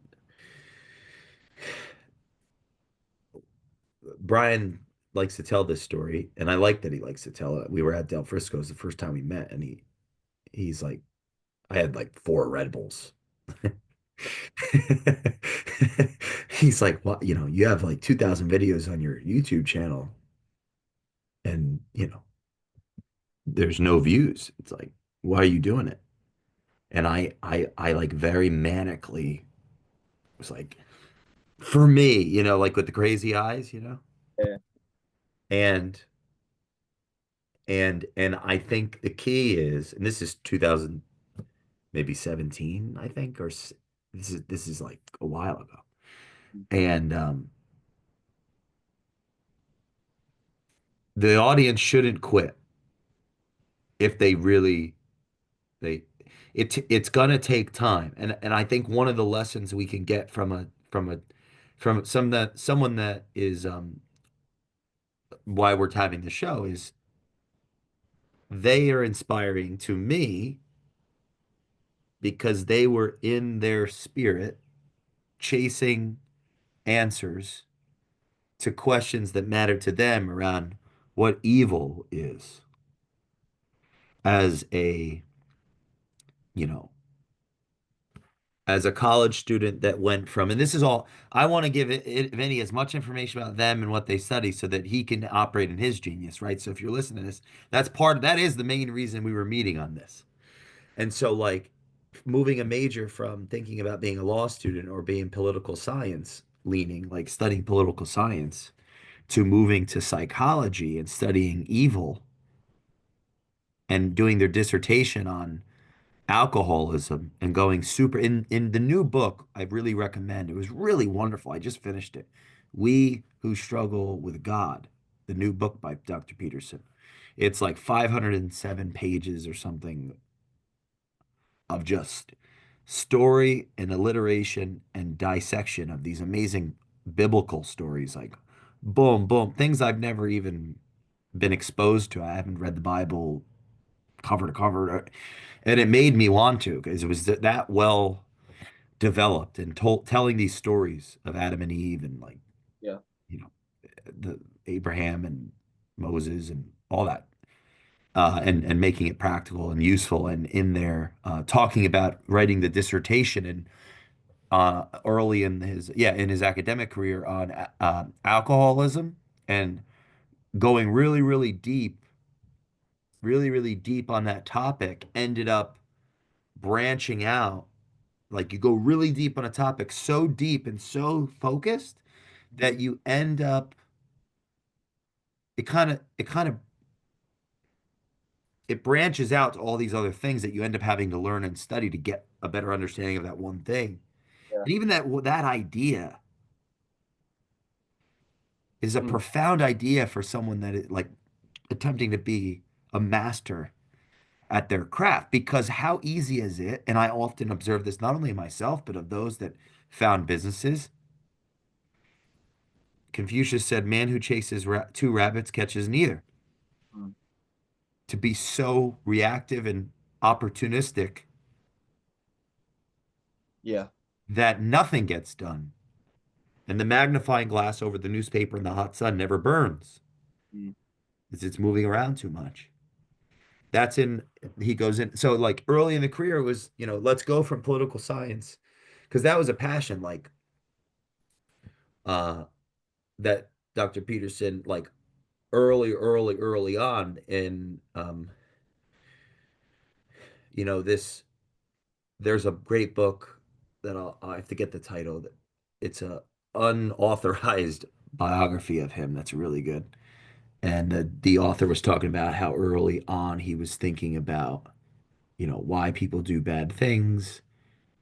Brian likes to tell this story, and I like that he likes to tell it. We were at Del Frisco's the first time we met, and he's like, I had like four Red Bulls. He's like, well, you have like 2,000 videos on your YouTube channel, and there's no views. It's like, why are you doing it? And I like very manically was like, for me, like with the crazy eyes, Yeah. and and I think the key is, and this is 2000, maybe 17, I think, this is like a while ago. And the audience shouldn't quit if they really they it's gonna take time. And I think one of the lessons we can get from someone that is why we're having the show is they are inspiring to me because they were in their spirit chasing answers to questions that matter to them around what evil is as you know, as a college student that went from, and this is all, I want to give Vinny as much information about them and what they study so that he can operate in his genius, right? So if you're listening to this, that is the main reason we were meeting on this. And so, like, moving a major from thinking about being a law student or being political science leaning, like studying political science, to moving to psychology and studying evil and doing their dissertation on alcoholism and going super in the new book I really recommend. It was really wonderful. I just finished it. We Who Struggle with God, the new book by Dr. Peterson. It's like 507 pages or something of just story and alliteration and dissection of these amazing biblical stories, like boom, boom, things I've never even been exposed to. I haven't read the Bible cover to cover, and it made me want to because it was that well developed and telling these stories of Adam and Eve and like Yeah. you know the Abraham and Moses and all that, and making it practical and useful and in there, talking about writing the dissertation and early in his academic career on alcoholism and going really really deep on that topic, ended up branching out. Like you go really deep on a topic, so deep and so focused that you end up, it kind of it branches out to all these other things that you end up having to learn and study to get a better understanding of that one thing. Yeah. And even that idea is a Mm. profound idea for someone that is like attempting to be a master at their craft, because how easy is it? And I often observe this not only in myself, but of those that found businesses. Confucius said, "Man who chases two rabbits catches neither." Mm. To be so reactive and opportunistic Yeah. that nothing gets done. And the magnifying glass over the newspaper in the hot sun never burns Mm. because it's moving around too much. That's in, he goes in. So, like early in the career, it was, let's go from political science because that was a passion, like, uh, that Dr. Peterson, like early on in, this, there's a great book that I have to get the title. It's a unauthorized biography of him that's really good. And the author was talking about how early on he was thinking about, why people do bad things,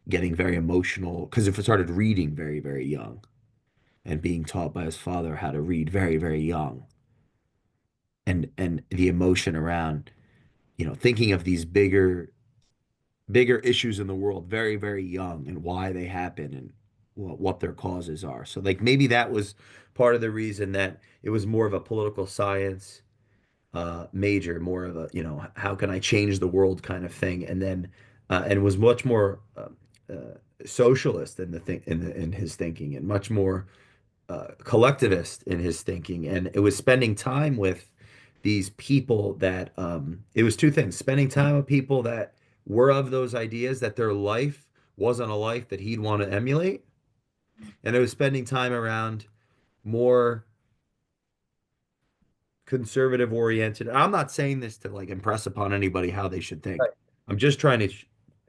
getting very emotional, because if he started reading very, very young and being taught by his father how to read very, very young, and the emotion around, thinking of these bigger issues in the world very, very young and why they happen and what their causes are. So like maybe that was part of the reason that it was more of a political science major, more of a, how can I change the world kind of thing. And was much more socialist in the thing in his thinking, and much more collectivist in his thinking. And it was spending time with these people that it was two things: spending time with people that were of those ideas, that their life wasn't a life that he'd want to emulate, and it was spending time around more conservative oriented. I'm not saying this to like impress upon anybody how they should think. Right. I'm just trying to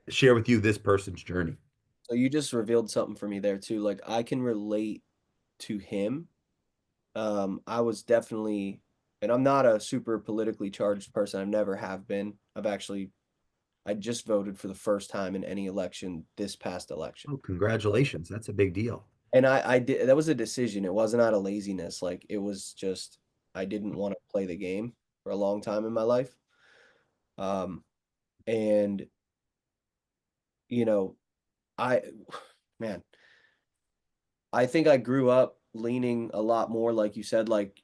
share with you this person's journey. So you just revealed something for me there too. Like I can relate to him. I was definitely, and I'm not a super politically charged person. I've never have been. I just voted for the first time in any election this past election. Oh, congratulations. That's a big deal. And I did, that was a decision. It wasn't out of laziness. Like it was just, I didn't want to play the game for a long time in my life. Um, and you know, I, man, I think I grew up leaning a lot more, like you said, like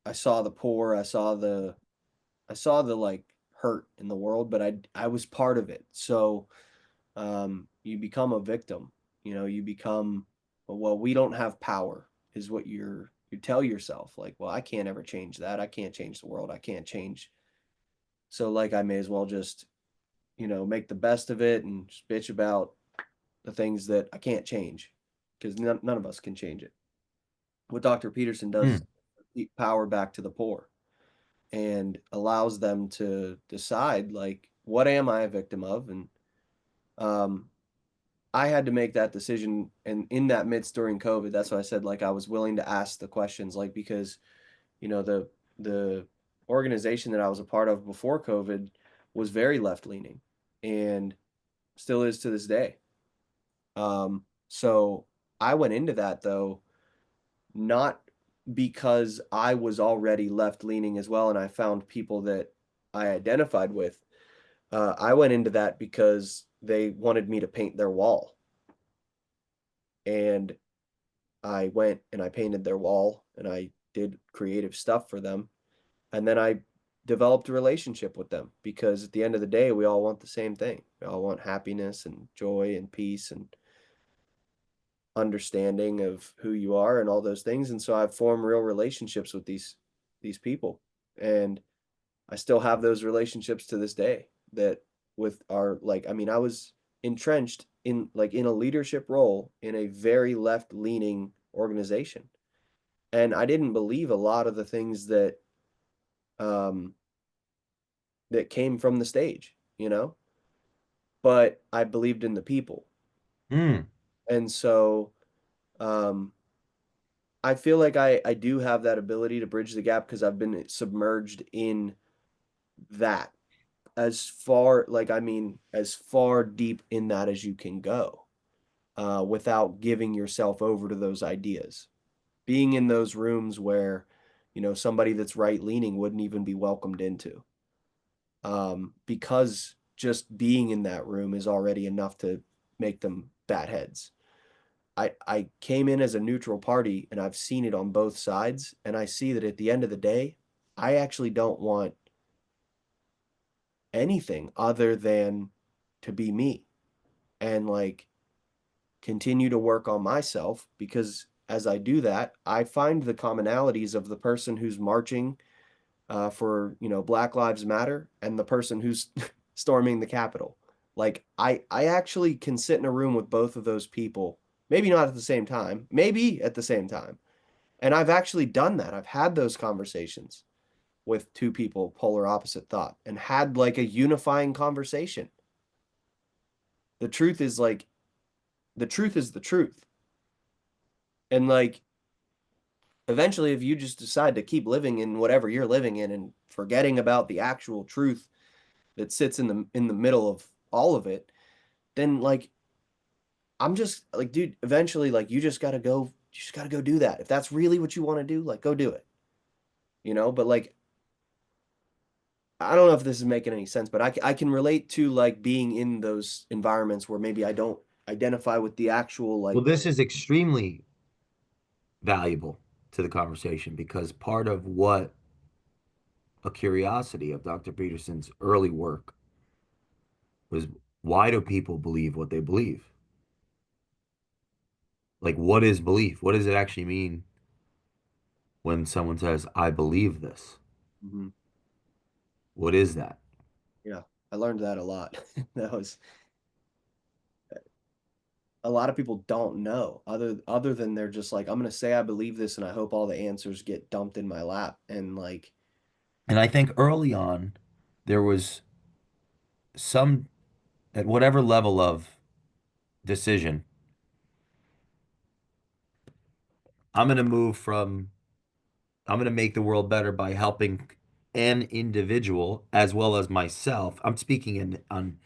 I saw the poor, I saw the like hurt in the world, but I was part of it. So you become a victim. You become, well, we don't have power, is what you tell yourself. Like, well, I can't ever change that. I can't change the world. I can't change. So like I may as well just, make the best of it and just bitch about the things that I can't change because none of us can change it. What Dr. Peterson does is Hmm. keep power back to the poor and allows them to decide like what am I a victim of. And um I had to make that decision, and in that midst during COVID, that's why I said like I was willing to ask the questions, like because the organization that I was a part of before COVID was very left leaning and still is to this day. So I went into that though not because I was already left leaning as well, and I found people that I identified with. I went into that because they wanted me to paint their wall, and I went and I painted their wall, and I did creative stuff for them, and then I developed a relationship with them because at the end of the day, we all want the same thing. We all want happiness and joy and peace and understanding of who you are and all those things. And so I've formed real relationships with these people. And I still have those relationships to this day that with our like I mean I was entrenched in a leadership role in a very left leaning organization. And I didn't believe a lot of the things um that came from the stage, but I believed in the people. Hmm. And so um I feel like I do have that ability to bridge the gap because I've been submerged in that as far like I mean as far deep in that as you can go without giving yourself over to those ideas. Being in those rooms where somebody that's right leaning wouldn't even be welcomed into because just being in that room is already enough to make them bat heads. I came in as a neutral party and I've seen it on both sides. And I see that at the end of the day, I actually don't want anything other than to be me and like continue to work on myself, because as I do that, I find the commonalities of the person who's marching for, Black Lives Matter and the person who's storming the Capitol. Like I actually can sit in a room with both of those people, maybe not at the same time, maybe at the same time. And I've actually done that. I've had those conversations with two people polar opposite thought and had like a unifying conversation. The truth is like the truth is the truth. And like eventually if you just decide to keep living in whatever you're living in and forgetting about the actual truth that sits in the middle of all of it, then like I'm just like, dude, eventually like you just got to go do that. If that's really what you want to do, like go do it. But like I don't know if this is making any sense, but I can relate to like being in those environments where maybe I don't identify with the actual Well, like. this is extremely valuable to the conversation because part of what a curiosity of Dr. Peterson's early work was, why do people believe what they believe? Like, what is belief? What does it actually mean when someone says, I believe this? Mhm. What is that? Yeah, I learned that a lot. That was a lot of people don't know other than they're just like, I'm gonna say I believe this and I hope all the answers get dumped in my lap. And like, And I think early on, there was some, at whatever level of decision, I'm going to move from, I'm going to make the world better by helping an individual as well as myself. I'm speaking on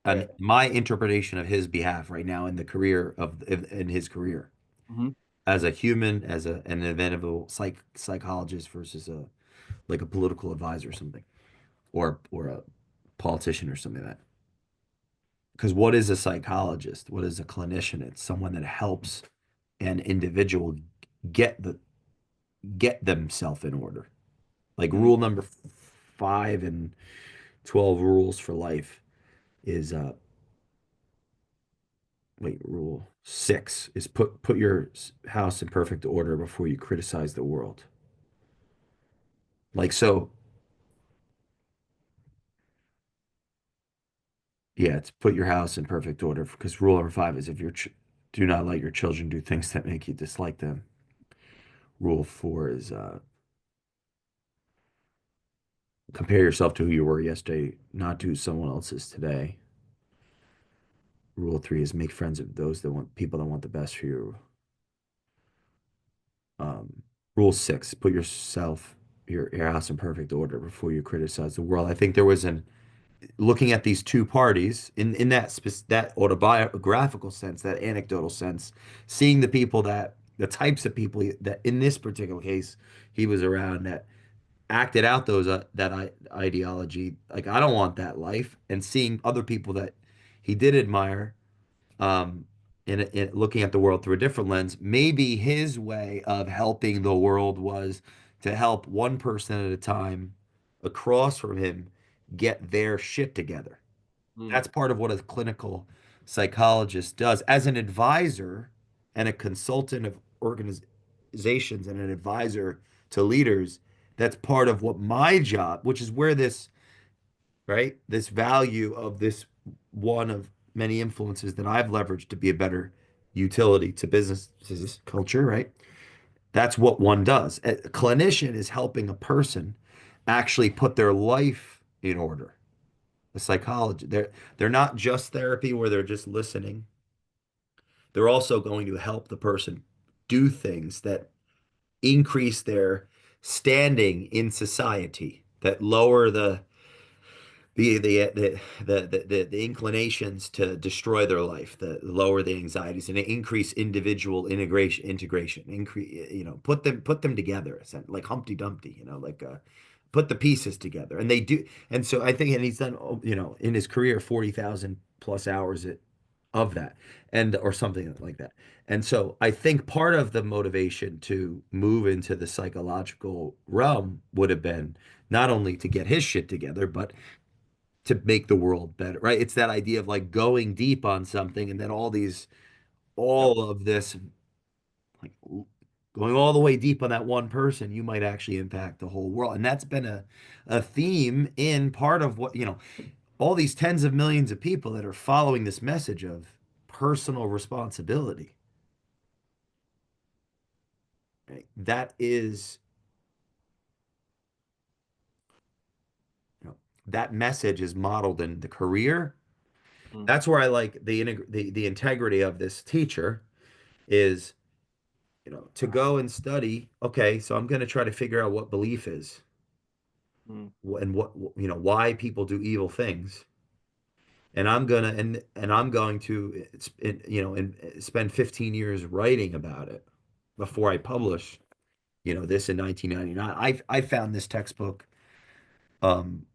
right. my interpretation of his behalf right now in the career of in his career Hmm. as a human, as an individual psychologist versus a like a political advisor or something, or a politician or something like that. Because what is a psychologist? What is a clinician? It's someone that helps an individual get the get themselves in order. Like Hmm. rule number 5 and 12 rules for life is rule 6 is put your house in perfect order before you criticize the world. Like so, yeah, it's put your house in perfect order because rule number 5 is if your ch do not let your children do things that make you dislike them. Rule 4 is compare yourself to who you were yesterday, not to who someone else is today. Rule 3 is make friends of those that want people that want the best for you. Rule 6, put your house in perfect order before you criticize the world. I think there was an looking at these two parties in that autobiographical sense, that anecdotal sense, seeing the types of people that in this particular case he was around that acted out that ideology. Like I don't want that life, and seeing other people that he did admire, um, in looking at the world through a different lens. Maybe his way of helping the world was to help one person at a time across from him get their shit together. Mm. That's part of what a clinical psychologist does. As an advisor and a consultant of organizations and an advisor to leaders, that's part of what my job, which is where this, right, this value of this one of many influences that I've leveraged to be a better utility to business culture, right? That's what one does. A clinician is helping a person actually put their life in order. The psychology. They're not just therapy where they're just listening. They're also going to help the person do things that increase their standing in society, that lower the inclinations to destroy their life, the lower the anxieties, and increase individual integration, increase, put them together, like Humpty Dumpty, like put the pieces together, and they do. And so I think, and he's done, in his career 40,000 plus hours of that, and or something like that. And so I think part of the motivation to move into the psychological realm would have been not only to get his shit together, but to make the world better, right? It's that idea of like going deep on something and then Yep. all of this, like going all the way deep on that one person, you might actually impact the whole world. And that's been a theme in part of what, all these tens of millions of people that are following this message of personal responsibility, right? That message is modeled in the career. Mm. That's where I like the integrity of this teacher is, to go and study. Okay, so I'm going to try to figure out what belief is Mm. and why people do evil things. And I'm going to and spend 15 years writing about it before I publish, this in 1999. I found this textbook. Um,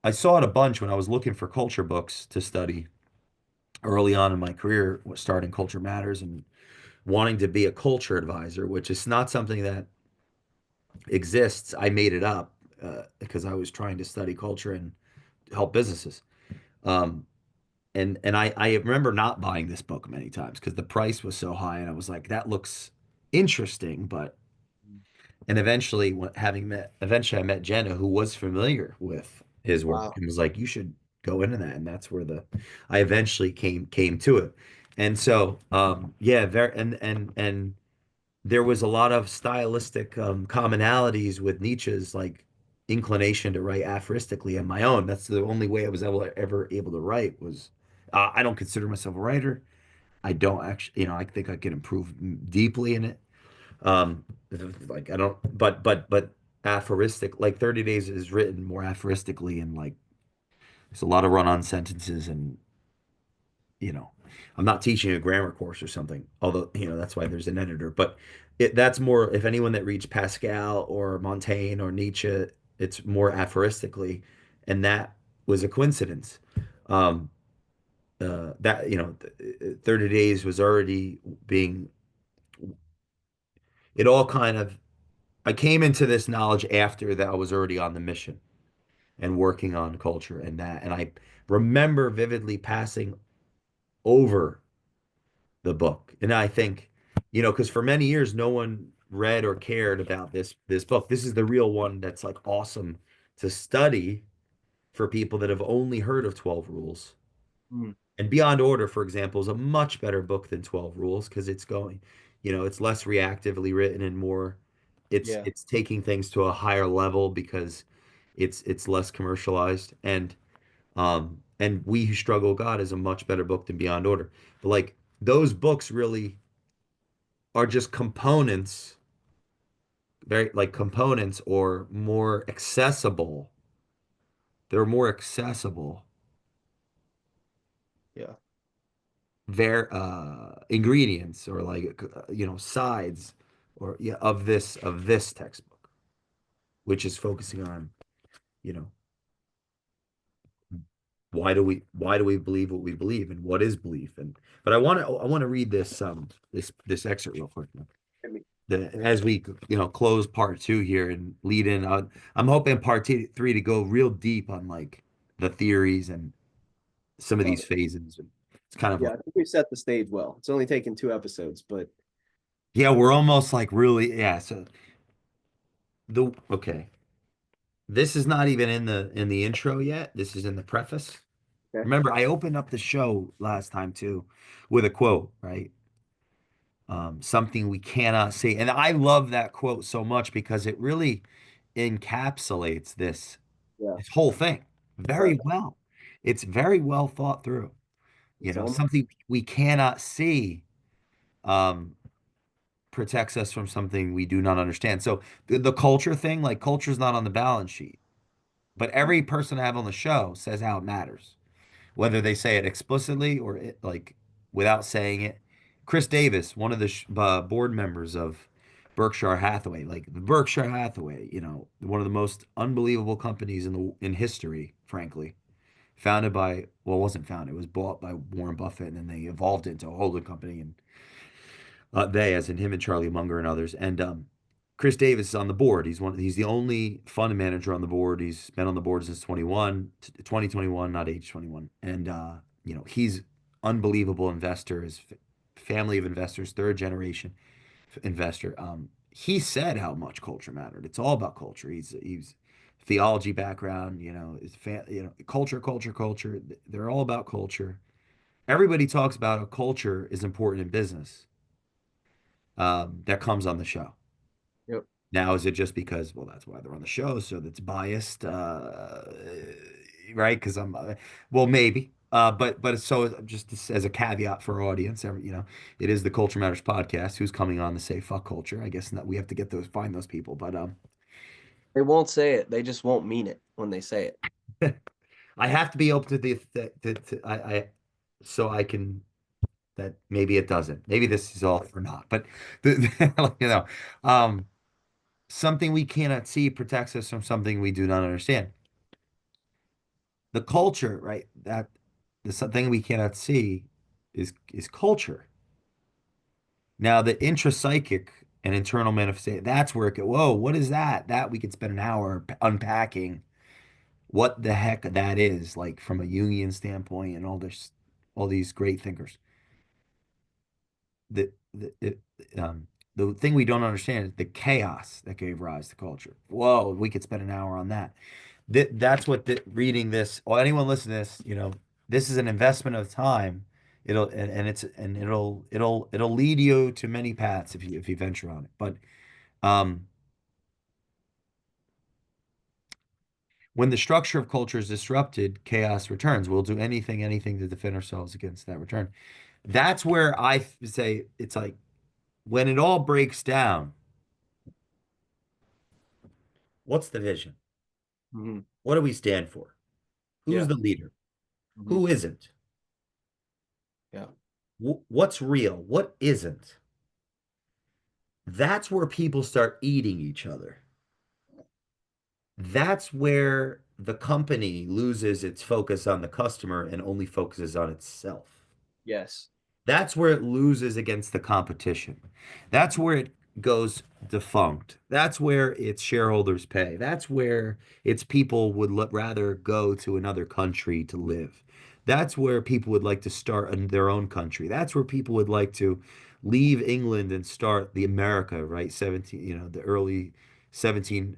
I saw it a bunch when I was looking for culture books to study early on in my career, starting Culture Matters and wanting to be a culture advisor, which is not something that exists. I made it up because I was trying to study culture and help businesses. Um, and I remember not buying this book many times because the price was so high, and I was like, that looks interesting, but and eventually I met Jenna, who was familiar with his work Wow. and was like, you should go into that. And that's where I eventually came to it. And so yeah, very and there was a lot of stylistic commonalities with Nietzsche's like inclination to write aphoristically and my own. That's the only way I was ever able to write was I don't consider myself a writer. I don't actually, I think I can improve deeply in it. Um, like I don't, but aphoristic, like 30 Days is written more aphoristically and like there's a lot of run-on sentences and you know, I'm not teaching a grammar course or something, although, that's why there's an editor. But that's more, if anyone that reads Pascal or Montaigne or Nietzsche, it's more aphoristically. And that was a coincidence. Um, 30 Days was already being, it all kind of, I came into this knowledge after that I was already on the mission and working on culture and that. And I remember vividly passing over the book. And I think, because for many years no one read or cared about this book. This is the real one that's like awesome to study for people that have only heard of 12 Rules. Mm. And Beyond Order, for example, is a much better book than 12 Rules because it's less reactively written and more Yeah. it's taking things to a higher level because it's less commercialized. And We Who Struggle with God is a much better book than Beyond Order. But like those books really are just components, very like components or more accessible. They're more accessible Yeah. their ingredients or like sides or yeah of this textbook, which is focusing on, you know, why do we believe what we believe and what is belief. And but I want to read this excerpt real quick. As we close part two here and lead in, I'm hoping three to go real deep on like the theories and some of Love these it. phases. It's kind of Yeah, like, I think we set the stage well. It's only taken 2 episodes, but yeah, we're almost like really, yeah. So okay, this is not even in the intro yet. This is in the preface. okay. Remember, I opened up the show last time too with a quote, right? Something we cannot say. And I love that quote so much because it really encapsulates Yeah. this whole thing Right. very well. It's very well thought through. It's almost Something we cannot see um, protects us from something we do not understand. So the culture thing, like culture is not on the balance sheet, but every person I have on the show says how it matters, whether they say it explicitly or like without saying it. Chris Davis, one of the board members of Berkshire Hathaway, like the Berkshire Hathaway, one of the most unbelievable companies in history, frankly. Founded by, well, it wasn't founded, it was bought by Warren Buffett, and then they evolved it into a holding company, and they, as in him and Charlie Munger and others. And Chris Davis is on the board. He's the only fund manager on the board. He's been on the board since 2021, not age 21. And he's unbelievable investor, his family of investors, third generation investor. He said how much culture mattered. It's all about culture. He's theology background, culture, culture, culture. They're all about culture. Everybody talks about how culture is important in business. That comes on the show. Yep. Now, is it just because, well, that's why they're on the show, so that's biased, right? Because well, maybe. But so just as a caveat for our audience, it is the Culture Matters podcast. Who's coming on to say fuck culture? I guess that we have to find those people. But They won't say it. They just won't mean it when they say it. I have to be open to so I can that maybe it doesn't. Maybe this is all for naught. But you know, um, something we cannot see protects us from something we do not understand. The culture, right? That the something we cannot see is culture. Now, the intrapsychic and internal manifestation, that's where whoa, what is that? That we could spend an hour unpacking what the heck that is, like from a Jungian standpoint and all these great thinkers. The the it, the thing we don't understand is the chaos that gave rise to culture. Whoa, we could spend an hour on that. That's what reading this or anyone listening to this, this is an investment of time. It'll lead you to many paths if you venture on it. But um, when the structure of culture is disrupted, chaos returns. We'll do anything to defend ourselves against that return. That's where say it's like when it all breaks down, what's the vision? Hmm. What do we stand for? Who's Yeah. the leader? Hmm. Who isn't? Yeah. What's real? What isn't? That's where people start eating each other. That's where the company loses its focus on the customer and only focuses on itself. Yes. That's where it loses against the competition. That's where it goes defunct. That's where its shareholders pay. That's where its people would rather go to another country to live. That's where people would like to start in their own country. That's where people would like to leave England and start the America, right? 17, the early 17,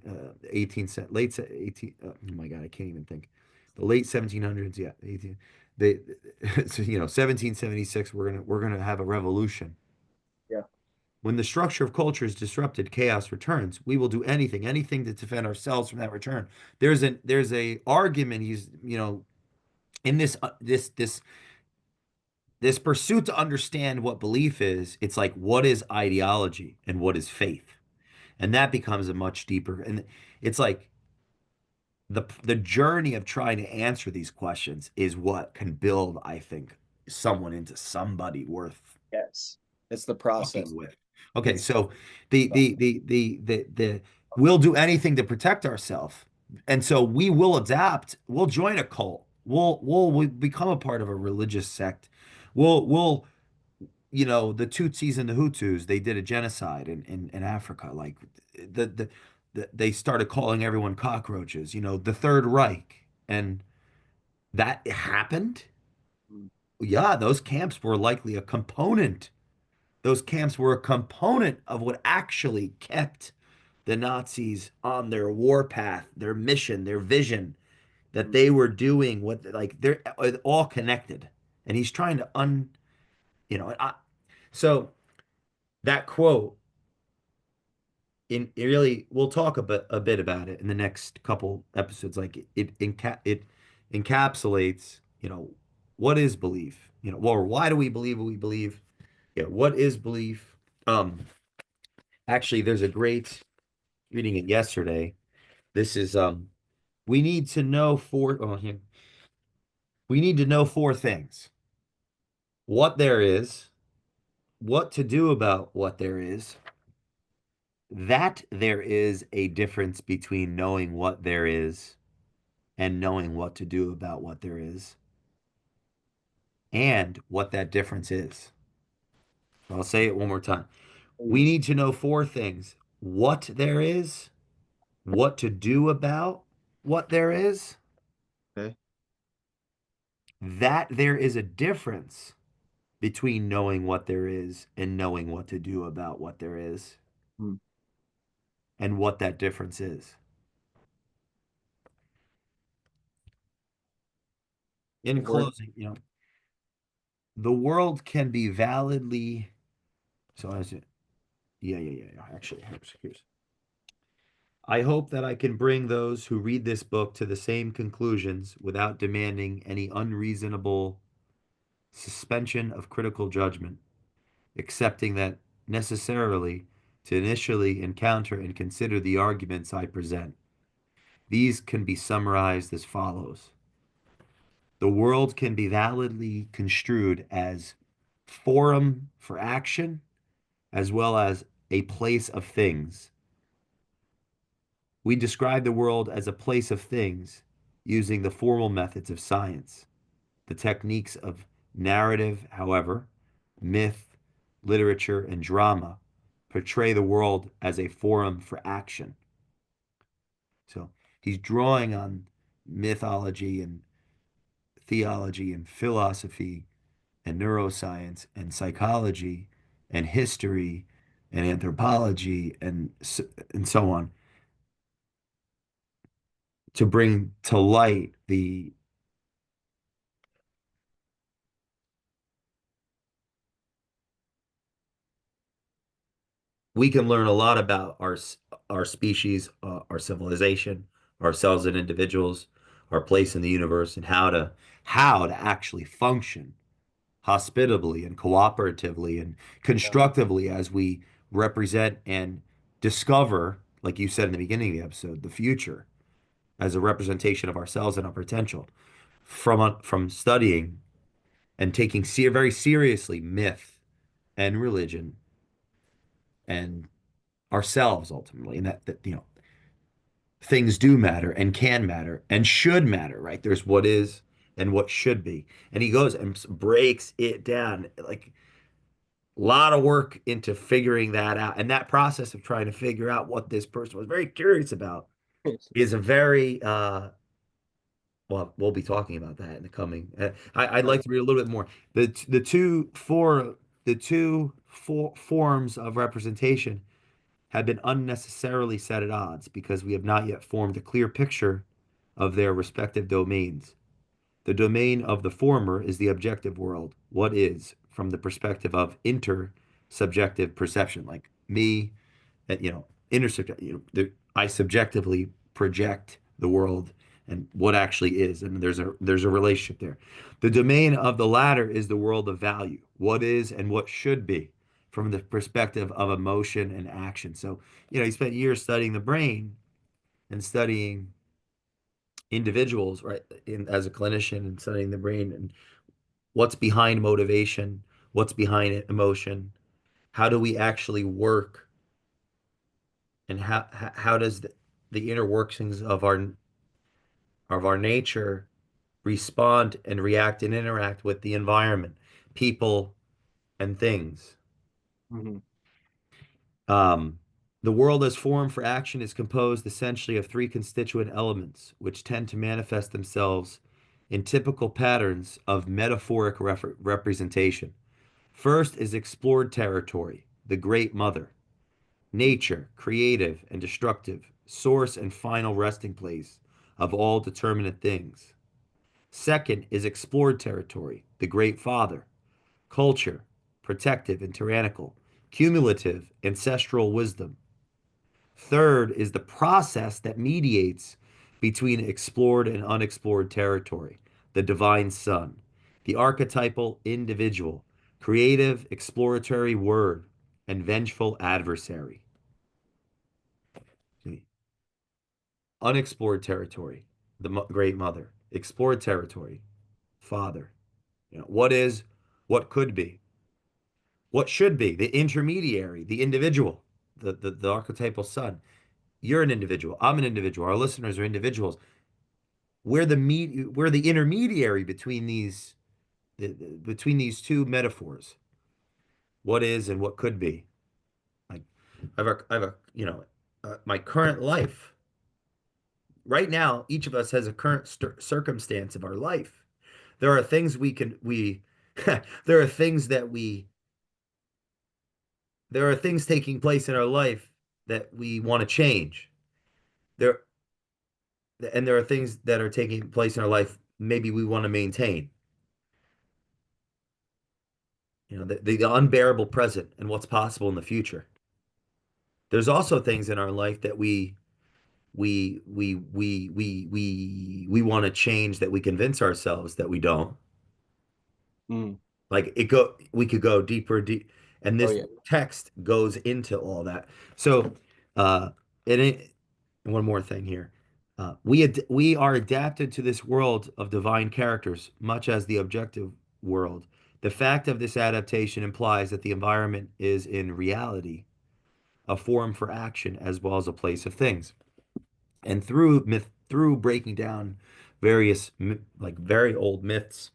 18, late 18, oh my God, I can't even think. The late 1700s, yeah, 18 they so, 1776 we're gonna have a revolution. Yeah. When the structure of culture is disrupted, chaos returns. We will do anything to defend ourselves from that return. There's a argument he's in this pursuit to understand what belief is. It's like what is ideology and what is faith, and that becomes a much deeper. And it's like the journey of trying to answer these questions is what can build, I think, someone into somebody worth Yes. It's the process. fucking with. Okay, It's so the we'll do anything to protect ourselves, and so we will adapt. We'll join a cult. We'll become a part of a religious sect. We'll the Tutsis and the Hutus, they did a genocide in Africa. Like they started calling everyone cockroaches, the Third Reich. And that happened. Yeah, those camps were likely a component. Those camps were a component of what actually kept the Nazis on their war path, their mission, their vision, that they were doing what, like, they're all connected. And he's trying to so that quote it really we'll talk a bit about it in the next couple episodes. Like it encapsulates what is belief, or why do we believe what we believe. Yeah, what is belief? Actually, there's a great reading it yesterday. This is we need to know we need to know four things: what there is, what to do about what there is, that there is a difference between knowing what there is and knowing what to do about what there is, and what that difference is. I'll say it one more time. We please. need to know four things: what there is, what to do about what there is, Okay. that there is a difference between knowing what there is and knowing what to do about what there is, Hmm. and what that difference is. In Word. closing, the world can be validly, so as it, yeah. Actually, here's. I hope that I can bring those who read this book to the same conclusions without demanding any unreasonable suspension of critical judgment, accepting that necessarily to initially encounter and consider the arguments I present. These can be summarized as follows. The world can be validly construed as forum for action as well as a place of things. We describe the world as a place of things using the formal methods of science. The techniques of narrative, however, myth, literature, and drama portray the world as a forum for action. So he's drawing on mythology and theology and philosophy and neuroscience and psychology and history and anthropology and so on to bring to light the we can learn a lot about our species, our civilization, ourselves as individuals, our place in the universe, and how to actually function hospitably and cooperatively and Yeah. constructively as we represent and discover, like you said in the beginning of the episode, the future as a representation of ourselves and our potential from studying and taking very seriously myth and religion and ourselves ultimately, and that things do matter and can matter and should matter, right? There's what is and what should be, and he goes and breaks it down like a lot of work into figuring that out. And that process of trying to figure out what this person was very curious about is a very well, we'll be talking about that in the coming. I'd like to read a little bit more. The two forms of representation have been unnecessarily set at odds because we have not yet formed a clear picture of their respective domains. The domain of the former is the objective world, what is, from the perspective of intersubjective perception, like me, and intersubjective, I subjectively project the world and what actually is, and there's a relationship there. The domain of the latter is the world of value, what is and what should be, from the perspective of emotion and action. So, he spent years studying the brain and studying individuals, right, as a clinician and studying the brain and what's behind motivation, what's behind emotion, how do we actually work, and how does the inner workings of our nature respond and react and interact with the environment, people, and things. Hmm. Um, the world as form for action is composed essentially of three constituent elements, which tend to manifest themselves in typical patterns of metaphoric representation. First is explored territory, the Great Mother, nature, creative and destructive, source and final resting place of all determinate things. Second is explored territory, the Great Father, culture, protective and tyrannical, cumulative, ancestral wisdom. Third is the process that mediates between explored and unexplored territory, the divine son, the archetypal individual, creative, exploratory word, and vengeful adversary. Unexplored territory, the great mother. Explored territory, father. What is, what could be, what should be, the intermediary, the individual, the archetypal son. You're an individual. I'm an individual. Our listeners are individuals. We're the intermediary between between these two metaphors. What is and what could be. Like my current life. Right now, each of us has a current circumstance of our life. There are things there are things that we, there are things taking place in our life that we want to change. There, and there are things that are taking place in our life maybe we want to maintain. The unbearable present and what's possible in the future. There's also things in our life that we want to change that we convince ourselves that we don't. Mm. We could go deep, and Oh this yeah. text goes into all that. So, it ain't one more thing here. We are adapted to this world of divine characters, much as the objective world. The fact of this adaptation implies that the environment is in reality a forum for action as well as a place of things. And through breaking down various like very old myths,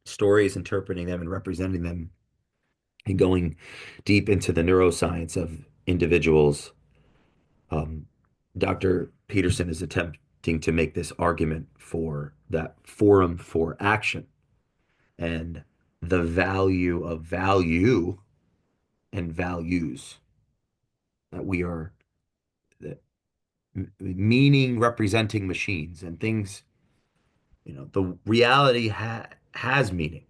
stories, interpreting them and representing them, and going deep into the neuroscience of individuals, um, Dr. Peterson is attempting to make this argument for that forum for action and the value of value and values that we are, that meaning representing machines and things. The reality has meaning,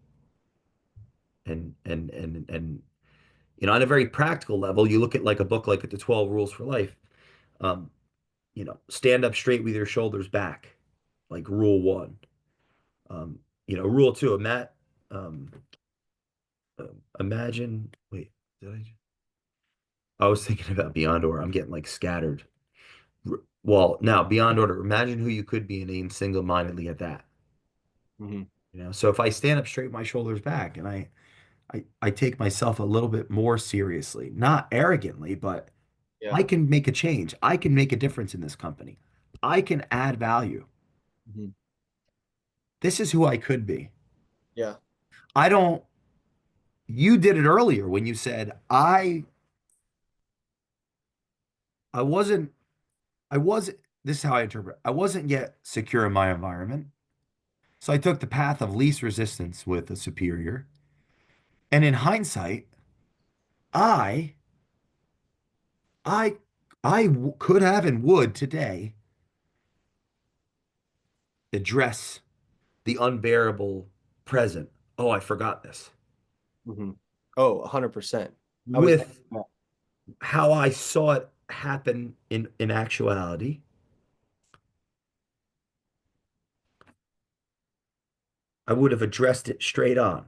and on a very practical level, you look at like a book like The 12 Rules for Life. Um, stand up straight with your shoulders back, like rule one. Rule two, um, imagine, wait, did I was thinking about Beyond Order. I'm getting like scattered. Well, now Beyond Order, imagine who you could be and aim single-mindedly at that. Hmm. So if I stand up straight with my shoulders back and I take myself a little bit more seriously, not arrogantly, but Yeah. I can make a change. I can make a difference in this company. I can add value. Hmm. This is who I could be. Yeah. I don't, you did it earlier when you said, I wasn't, I wasn't, this is how I interpret. I wasn't yet secure in my environment. So I took the path of least resistance with a superior. And in hindsight, I, I, could have and would today address the unbearable present. Oh, I forgot this. Hmm. Oh, 100%. I was, With how I saw it happen in actuality, I would have addressed it straight on.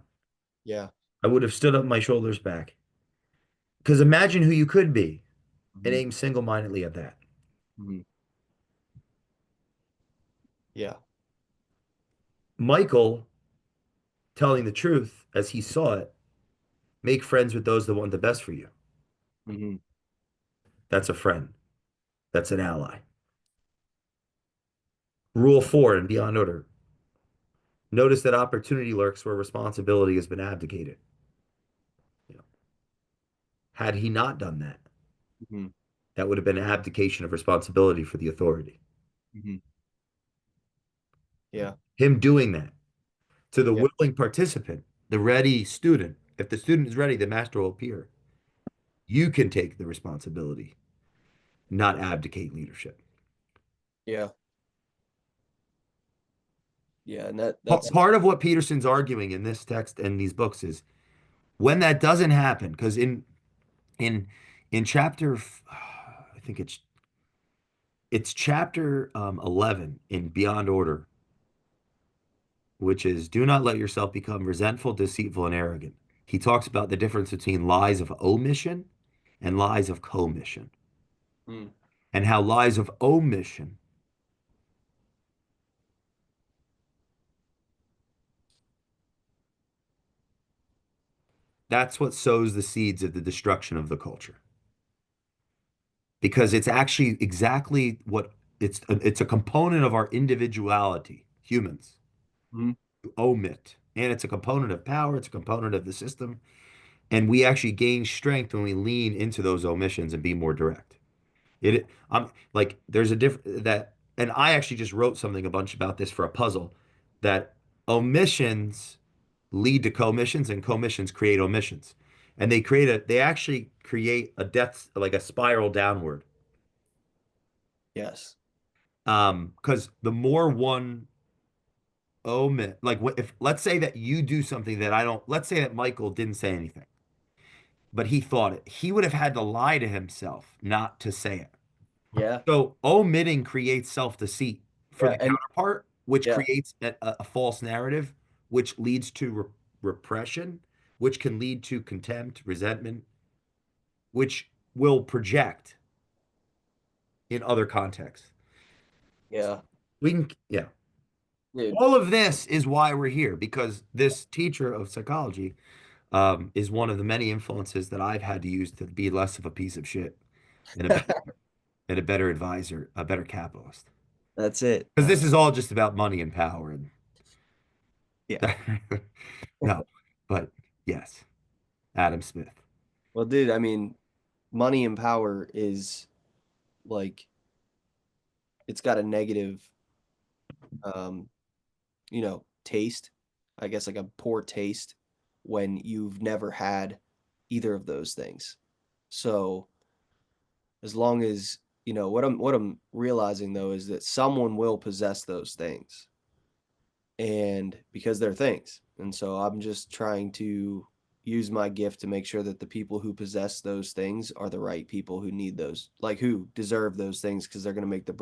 yeah. I would have stood up my shoulders back. Because imagine who you could be and Hmm. aim single-mindedly at that. Hmm. Yeah. Michael, telling the truth as he saw it, make friends with those that want the best for you. Hmm. That's a friend. That's an ally. Rule four and Beyond Order. Notice that opportunity lurks where responsibility has been abdicated. You know, had he not done that, Hmm. that would have been an abdication of responsibility for the authority. Hmm. Yeah. Him doing that to the Yeah. willing participant, the ready student. If the student is ready, the master will appear. You can take the responsibility, not abdicate leadership. Yeah. Yeah. And that's, Part of what Peterson's arguing in this text and these books is when that doesn't happen, because in in chapter, I think it's chapter 11 in Beyond Order, which is do not let yourself become resentful, deceitful, and arrogant. He talks about the difference between lies of omission and lies of commission, mm, and how lies of omission, that's what sows the seeds of the destruction of the culture. Because it's actually exactly what it's a component of our individuality, humans, mhm, to omit. And it's a component of power, it's a component of the system. And we actually gain strength when we lean into those omissions and be more direct. I'm like, there's a different that, and I actually just wrote something a bunch about this for a puzzle that omissions lead to commissions and commissions create omissions. And they actually create a death, like a spiral downward. Yes. Because the more one omit, like if let's say that you do something that I don't, let's say that Michael didn't say anything, but he thought it, he would have had to lie to himself not to say it. Yeah. So omitting creates self-deceit for Yeah. the And counterpart, which yeah. creates a false narrative, which leads to repression, which can lead to contempt, resentment, which will project in other contexts. Yeah. We can, yeah. Dude. All of this is why we're here, because this teacher of psychology is one of the many influences that I've had to use to be less of a piece of shit and and a better advisor, a better capitalist. That's it. Because this is all just about money and power and Yeah. no, but yes, Adam Smith. Well, dude, I mean, money and power is like it's got a negative um, taste. I guess like a poor taste when you've never had either of those things. So as long as, what I'm realizing though is that someone will possess those things and because they're things. And so I'm just trying to use my gift to make sure that the people who possess those things are the right people who need those, like who deserve those things because they're going to make the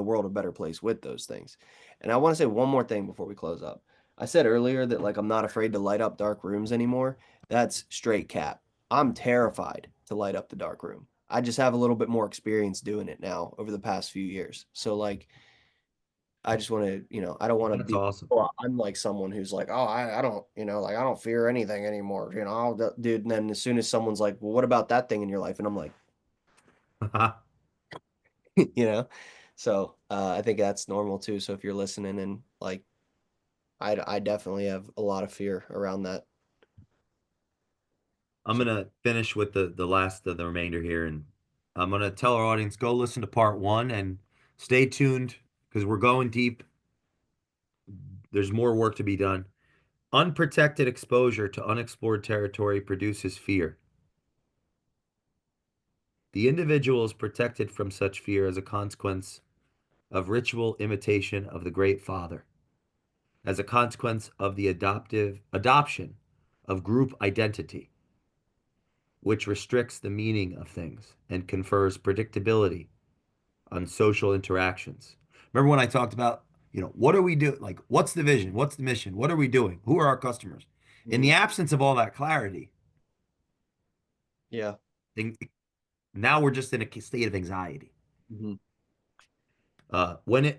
world a better place with those things. And I want to say one more thing before we close up. I said earlier that like I'm not afraid to light up dark rooms anymore. That's straight cap. I'm terrified to light up the dark room. I just have a little bit more experience doing it now over the past few years. So like I just want to, I don't want to That's be, awesome. well, I'm like someone who's like, oh, I don't, like, I don't fear anything anymore, dude. And then as soon as someone's like, well, what about that thing in your life? And I'm like, you know, so I think that's normal too. So if you're listening and like, I definitely have a lot of fear around that. I'm So gonna finish with the last of the remainder here, and I'm gonna tell our audience go listen to part one and stay tuned because we're going deep. There's more work to be done. Unprotected exposure to unexplored territory produces fear. The individual is protected from such fear as a consequence of ritual imitation of the Great Father, as a consequence of the adoption of group identity, which restricts the meaning of things and confers predictability on social interactions. Remember when I talked about, what are we doing? Like, what's the vision? What's the mission? What are we doing? Who are our customers? In mhm. the absence of all that clarity, Yeah. thing, now we're just in a state of anxiety. Hmm.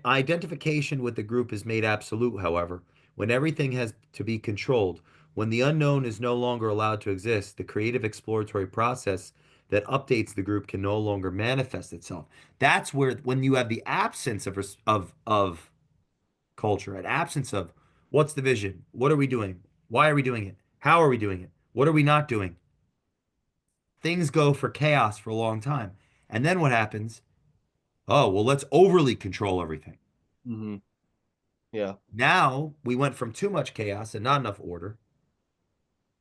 Identification with the group is made absolute, however, when everything has to be controlled, when the unknown is no longer allowed to exist, the creative exploratory process that updates the group can no longer manifest itself. That's where, when you have the absence of culture, an absence of what's the vision, what are we doing, why are we doing it, how are we doing it, what are we not doing, things go for chaos for a long time. And then what happens? Oh, well, let's overly control everything. Hmm. Yeah. Now we went from too much chaos and not enough order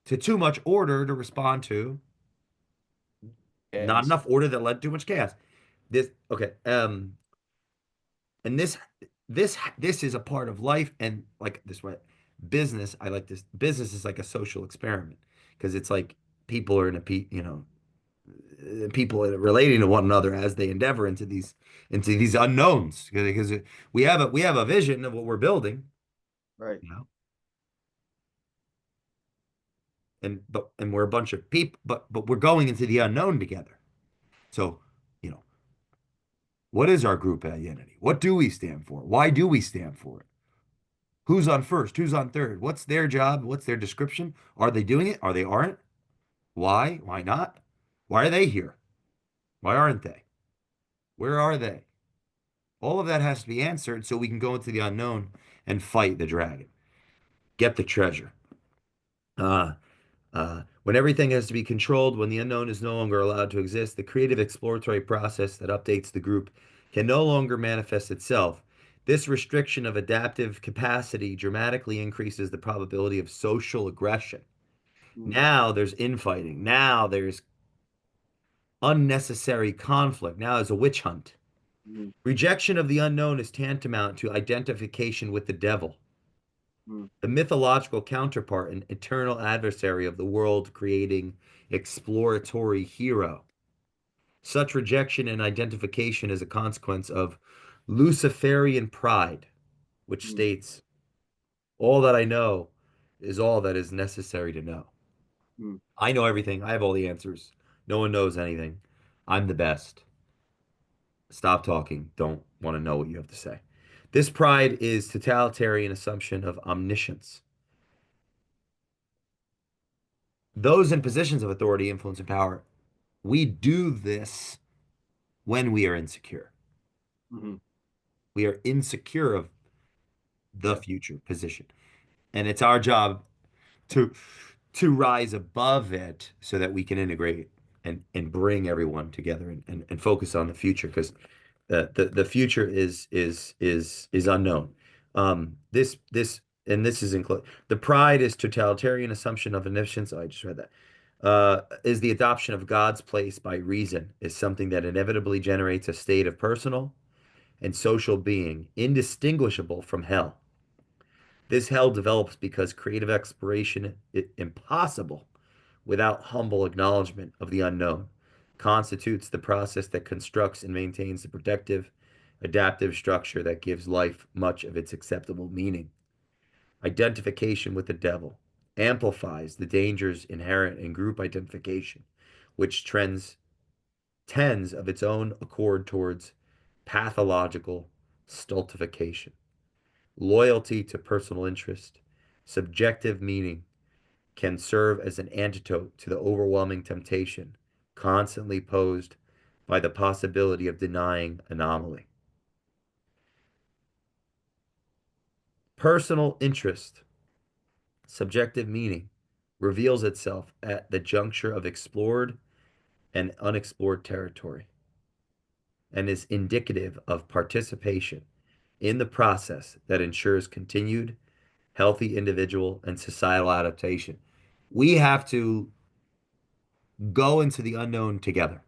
to too much order to respond to not Chaos. enough order that led to too much chaos. This okay, and this is a part of life and like this way, business. I like this. Business is like a social experiment because it's like people are in a people are relating to one another as they endeavor into these unknowns because we have a vision of what we're building, Right. you know, and we're a bunch of people, but we're going into the unknown together. So, you know, what is our group identity? What do we stand for? Why do we stand for it? Who's on first? Who's on third? What's their job? What's their description? Are they doing it? Are they aren't? Why? Why not? Why are they here? Why aren't they? Where are they? All of that has to be answered so we can go into the unknown and fight the dragon, get the treasure. Uh, When everything has to be controlled, when the unknown is no longer allowed to exist, the creative exploratory process that updates the group can no longer manifest itself. This restriction of adaptive capacity dramatically increases the probability of social aggression. Mm, Now there's infighting. Now there's unnecessary conflict. Now there's a witch hunt. mm, Rejection of the unknown is tantamount to identification with the devil, mm, the mythological counterpart and eternal adversary of the world creating exploratory hero. Such rejection and identification is a consequence of Luciferian pride, which mm, states, all that I know is all that is necessary to know. mm, I know everything. I have all the answers. No one knows anything. I'm the best. Stop talking. Don't want to know what you have to say. This pride is totalitarian assumption of omniscience. Those in positions of authority, influence, and power, we do this when we are insecure. mhm. We are insecure of the Yeah. future position. And it's our job to to rise above it so that we can integrate and bring everyone together and focus on the future because the future is unknown. This and this is include the pride is totalitarian assumption of omniscience. Oh, I just read that. Is the adoption of God's place by reason is something that inevitably generates a state of personal and social being indistinguishable from hell. This hell develops because creative exploration is impossible without humble acknowledgement of the unknown, constitutes the process that constructs and maintains the protective, adaptive structure that gives life much of its acceptable meaning. Identification with the devil amplifies the dangers inherent in group identification, which tends of its own accord towards pathological stultification. Loyalty to personal interest, subjective meaning, can serve as an antidote to the overwhelming temptation constantly posed by the possibility of denying anomaly. Personal interest, subjective meaning, reveals itself at the juncture of explored and unexplored territory and is indicative of participation in the process that ensures continued healthy individual and societal adaptation. We have to go into the unknown together.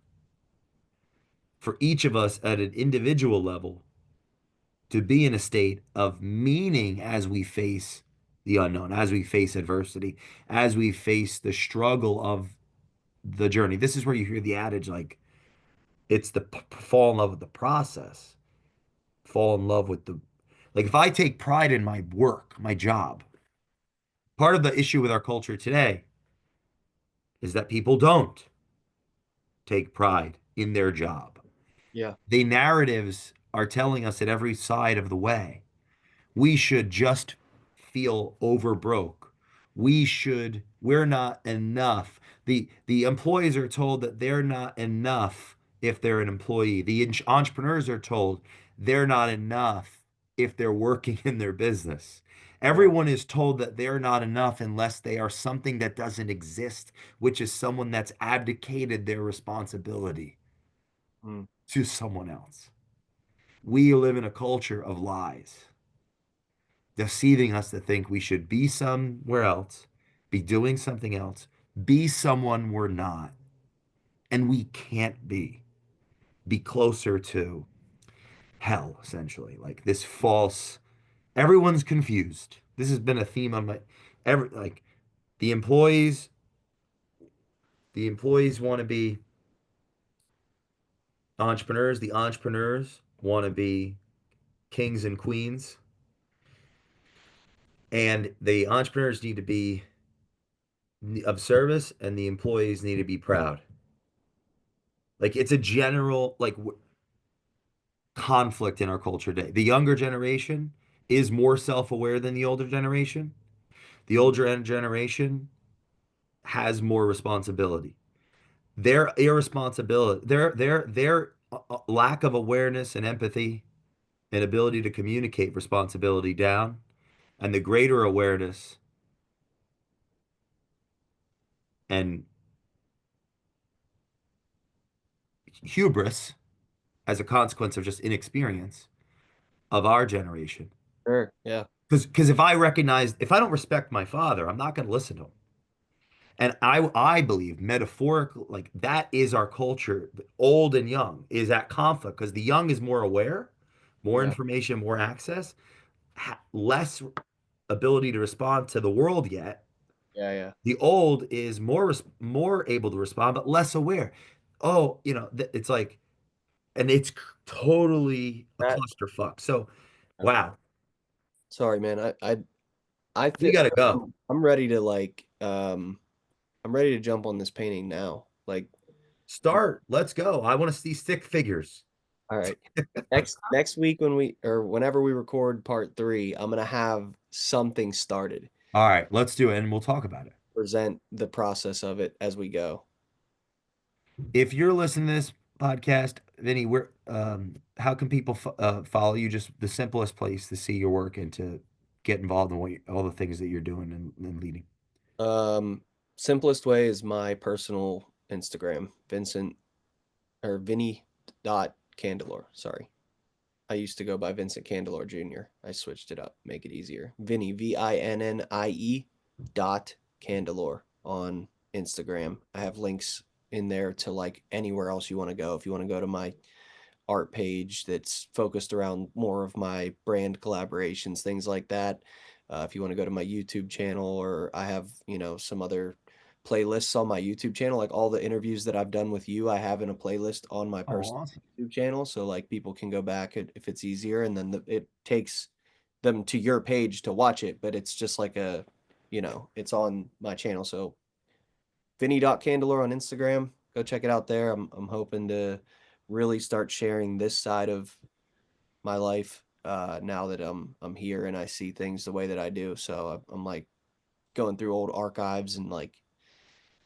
For each of us at an individual level to be in a state of meaning as we face the unknown, as we face adversity, as we face the struggle of the journey. This is where you hear the adage like, it's the fall in love with the process, fall in love with the, like, if I take pride in my work, my job, part of the issue with our culture today is that people don't take pride in their job. Yeah. The narratives are telling us at every side of the way we should just feel overbroke. We're not enough. The employees are told that they're not enough if they're an employee. The entrepreneurs are told they're not enough if they're working in their business. Yeah. Everyone is told that they're not enough unless they are something that doesn't exist, which is someone that's abdicated their responsibility Mm, to someone else. We live in a culture of lies, deceiving us to think we should be somewhere else, be doing something else, be someone we're not, and we can't be closer to hell, essentially. Like this false, everyone's confused. This has been a theme on my, like the employees, the employees want to be entrepreneurs, the entrepreneurs want to be kings and queens, and the entrepreneurs need to be of service, and the employees need to be proud. Like it's a general like conflict in our culture today. The younger generation is more self-aware than the older generation. The mm, older generation has more responsibility. Their irresponsibility, their lack of awareness and empathy and ability to communicate responsibility down, and the greater awareness and hubris as a consequence of just inexperience of our generation. Sure. Yeah. Because if I don't respect my father, I'm not going to listen to him. And I believe metaphorical, like that is our culture, old and young, is at conflict because the young is more aware, more Yeah. information, more access, less ability to respond to the world yet. Yeah. Yeah. The old is more able to respond, but less aware. Oh, it's like, and it's totally a That. clusterfuck. So, wow, Sorry, man. I we feel got to go. I'm ready to like I'm ready to jump on this painting now. Like, Start. Let's go. I want to see stick figures. all right. Next week when we or whenever we record part three, I'm gonna have something started. All right, let's do it, and we'll talk about it. Present the process of it as we go. If you're listening to this podcast, Vinny, how can people follow you? Just the simplest place to see your work and to get involved in all the things that you're doing and leading. Um, Simplest way is my personal Instagram, Vinnie dot Candelore. Sorry. I used to go by Vincent Candelore Jr. I switched it up, make it easier. Vinnie, VINNIE dot Candelore on Instagram. I have links in there to like anywhere else you want to go. If you want to go to my art page that's focused around more of my brand collaborations, things like that. If you want to go to my YouTube channel, or I have, some other playlists on my YouTube channel, like all the interviews that I've done with you, I have in a playlist on my Oh, personal awesome. YouTube channel. So like people can go back if it's easier, and then it takes them to your page to watch it, but it's just like it's on my channel. So Vinnie.Candelore on Instagram. Go check it out there. I'm hoping to really start sharing this side of my life now that I'm here and I see things the way that I do. So I'm like going through old archives and like,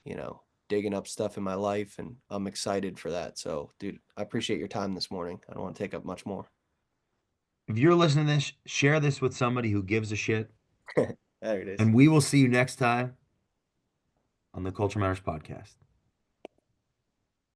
you know, digging up stuff in my life, and I'm excited for that. So, dude, I appreciate your time this morning. I don't want to take up much more. If you're listening to this, share this with somebody who gives a shit, There it is. and we will see you next time on the Culture Matters podcast.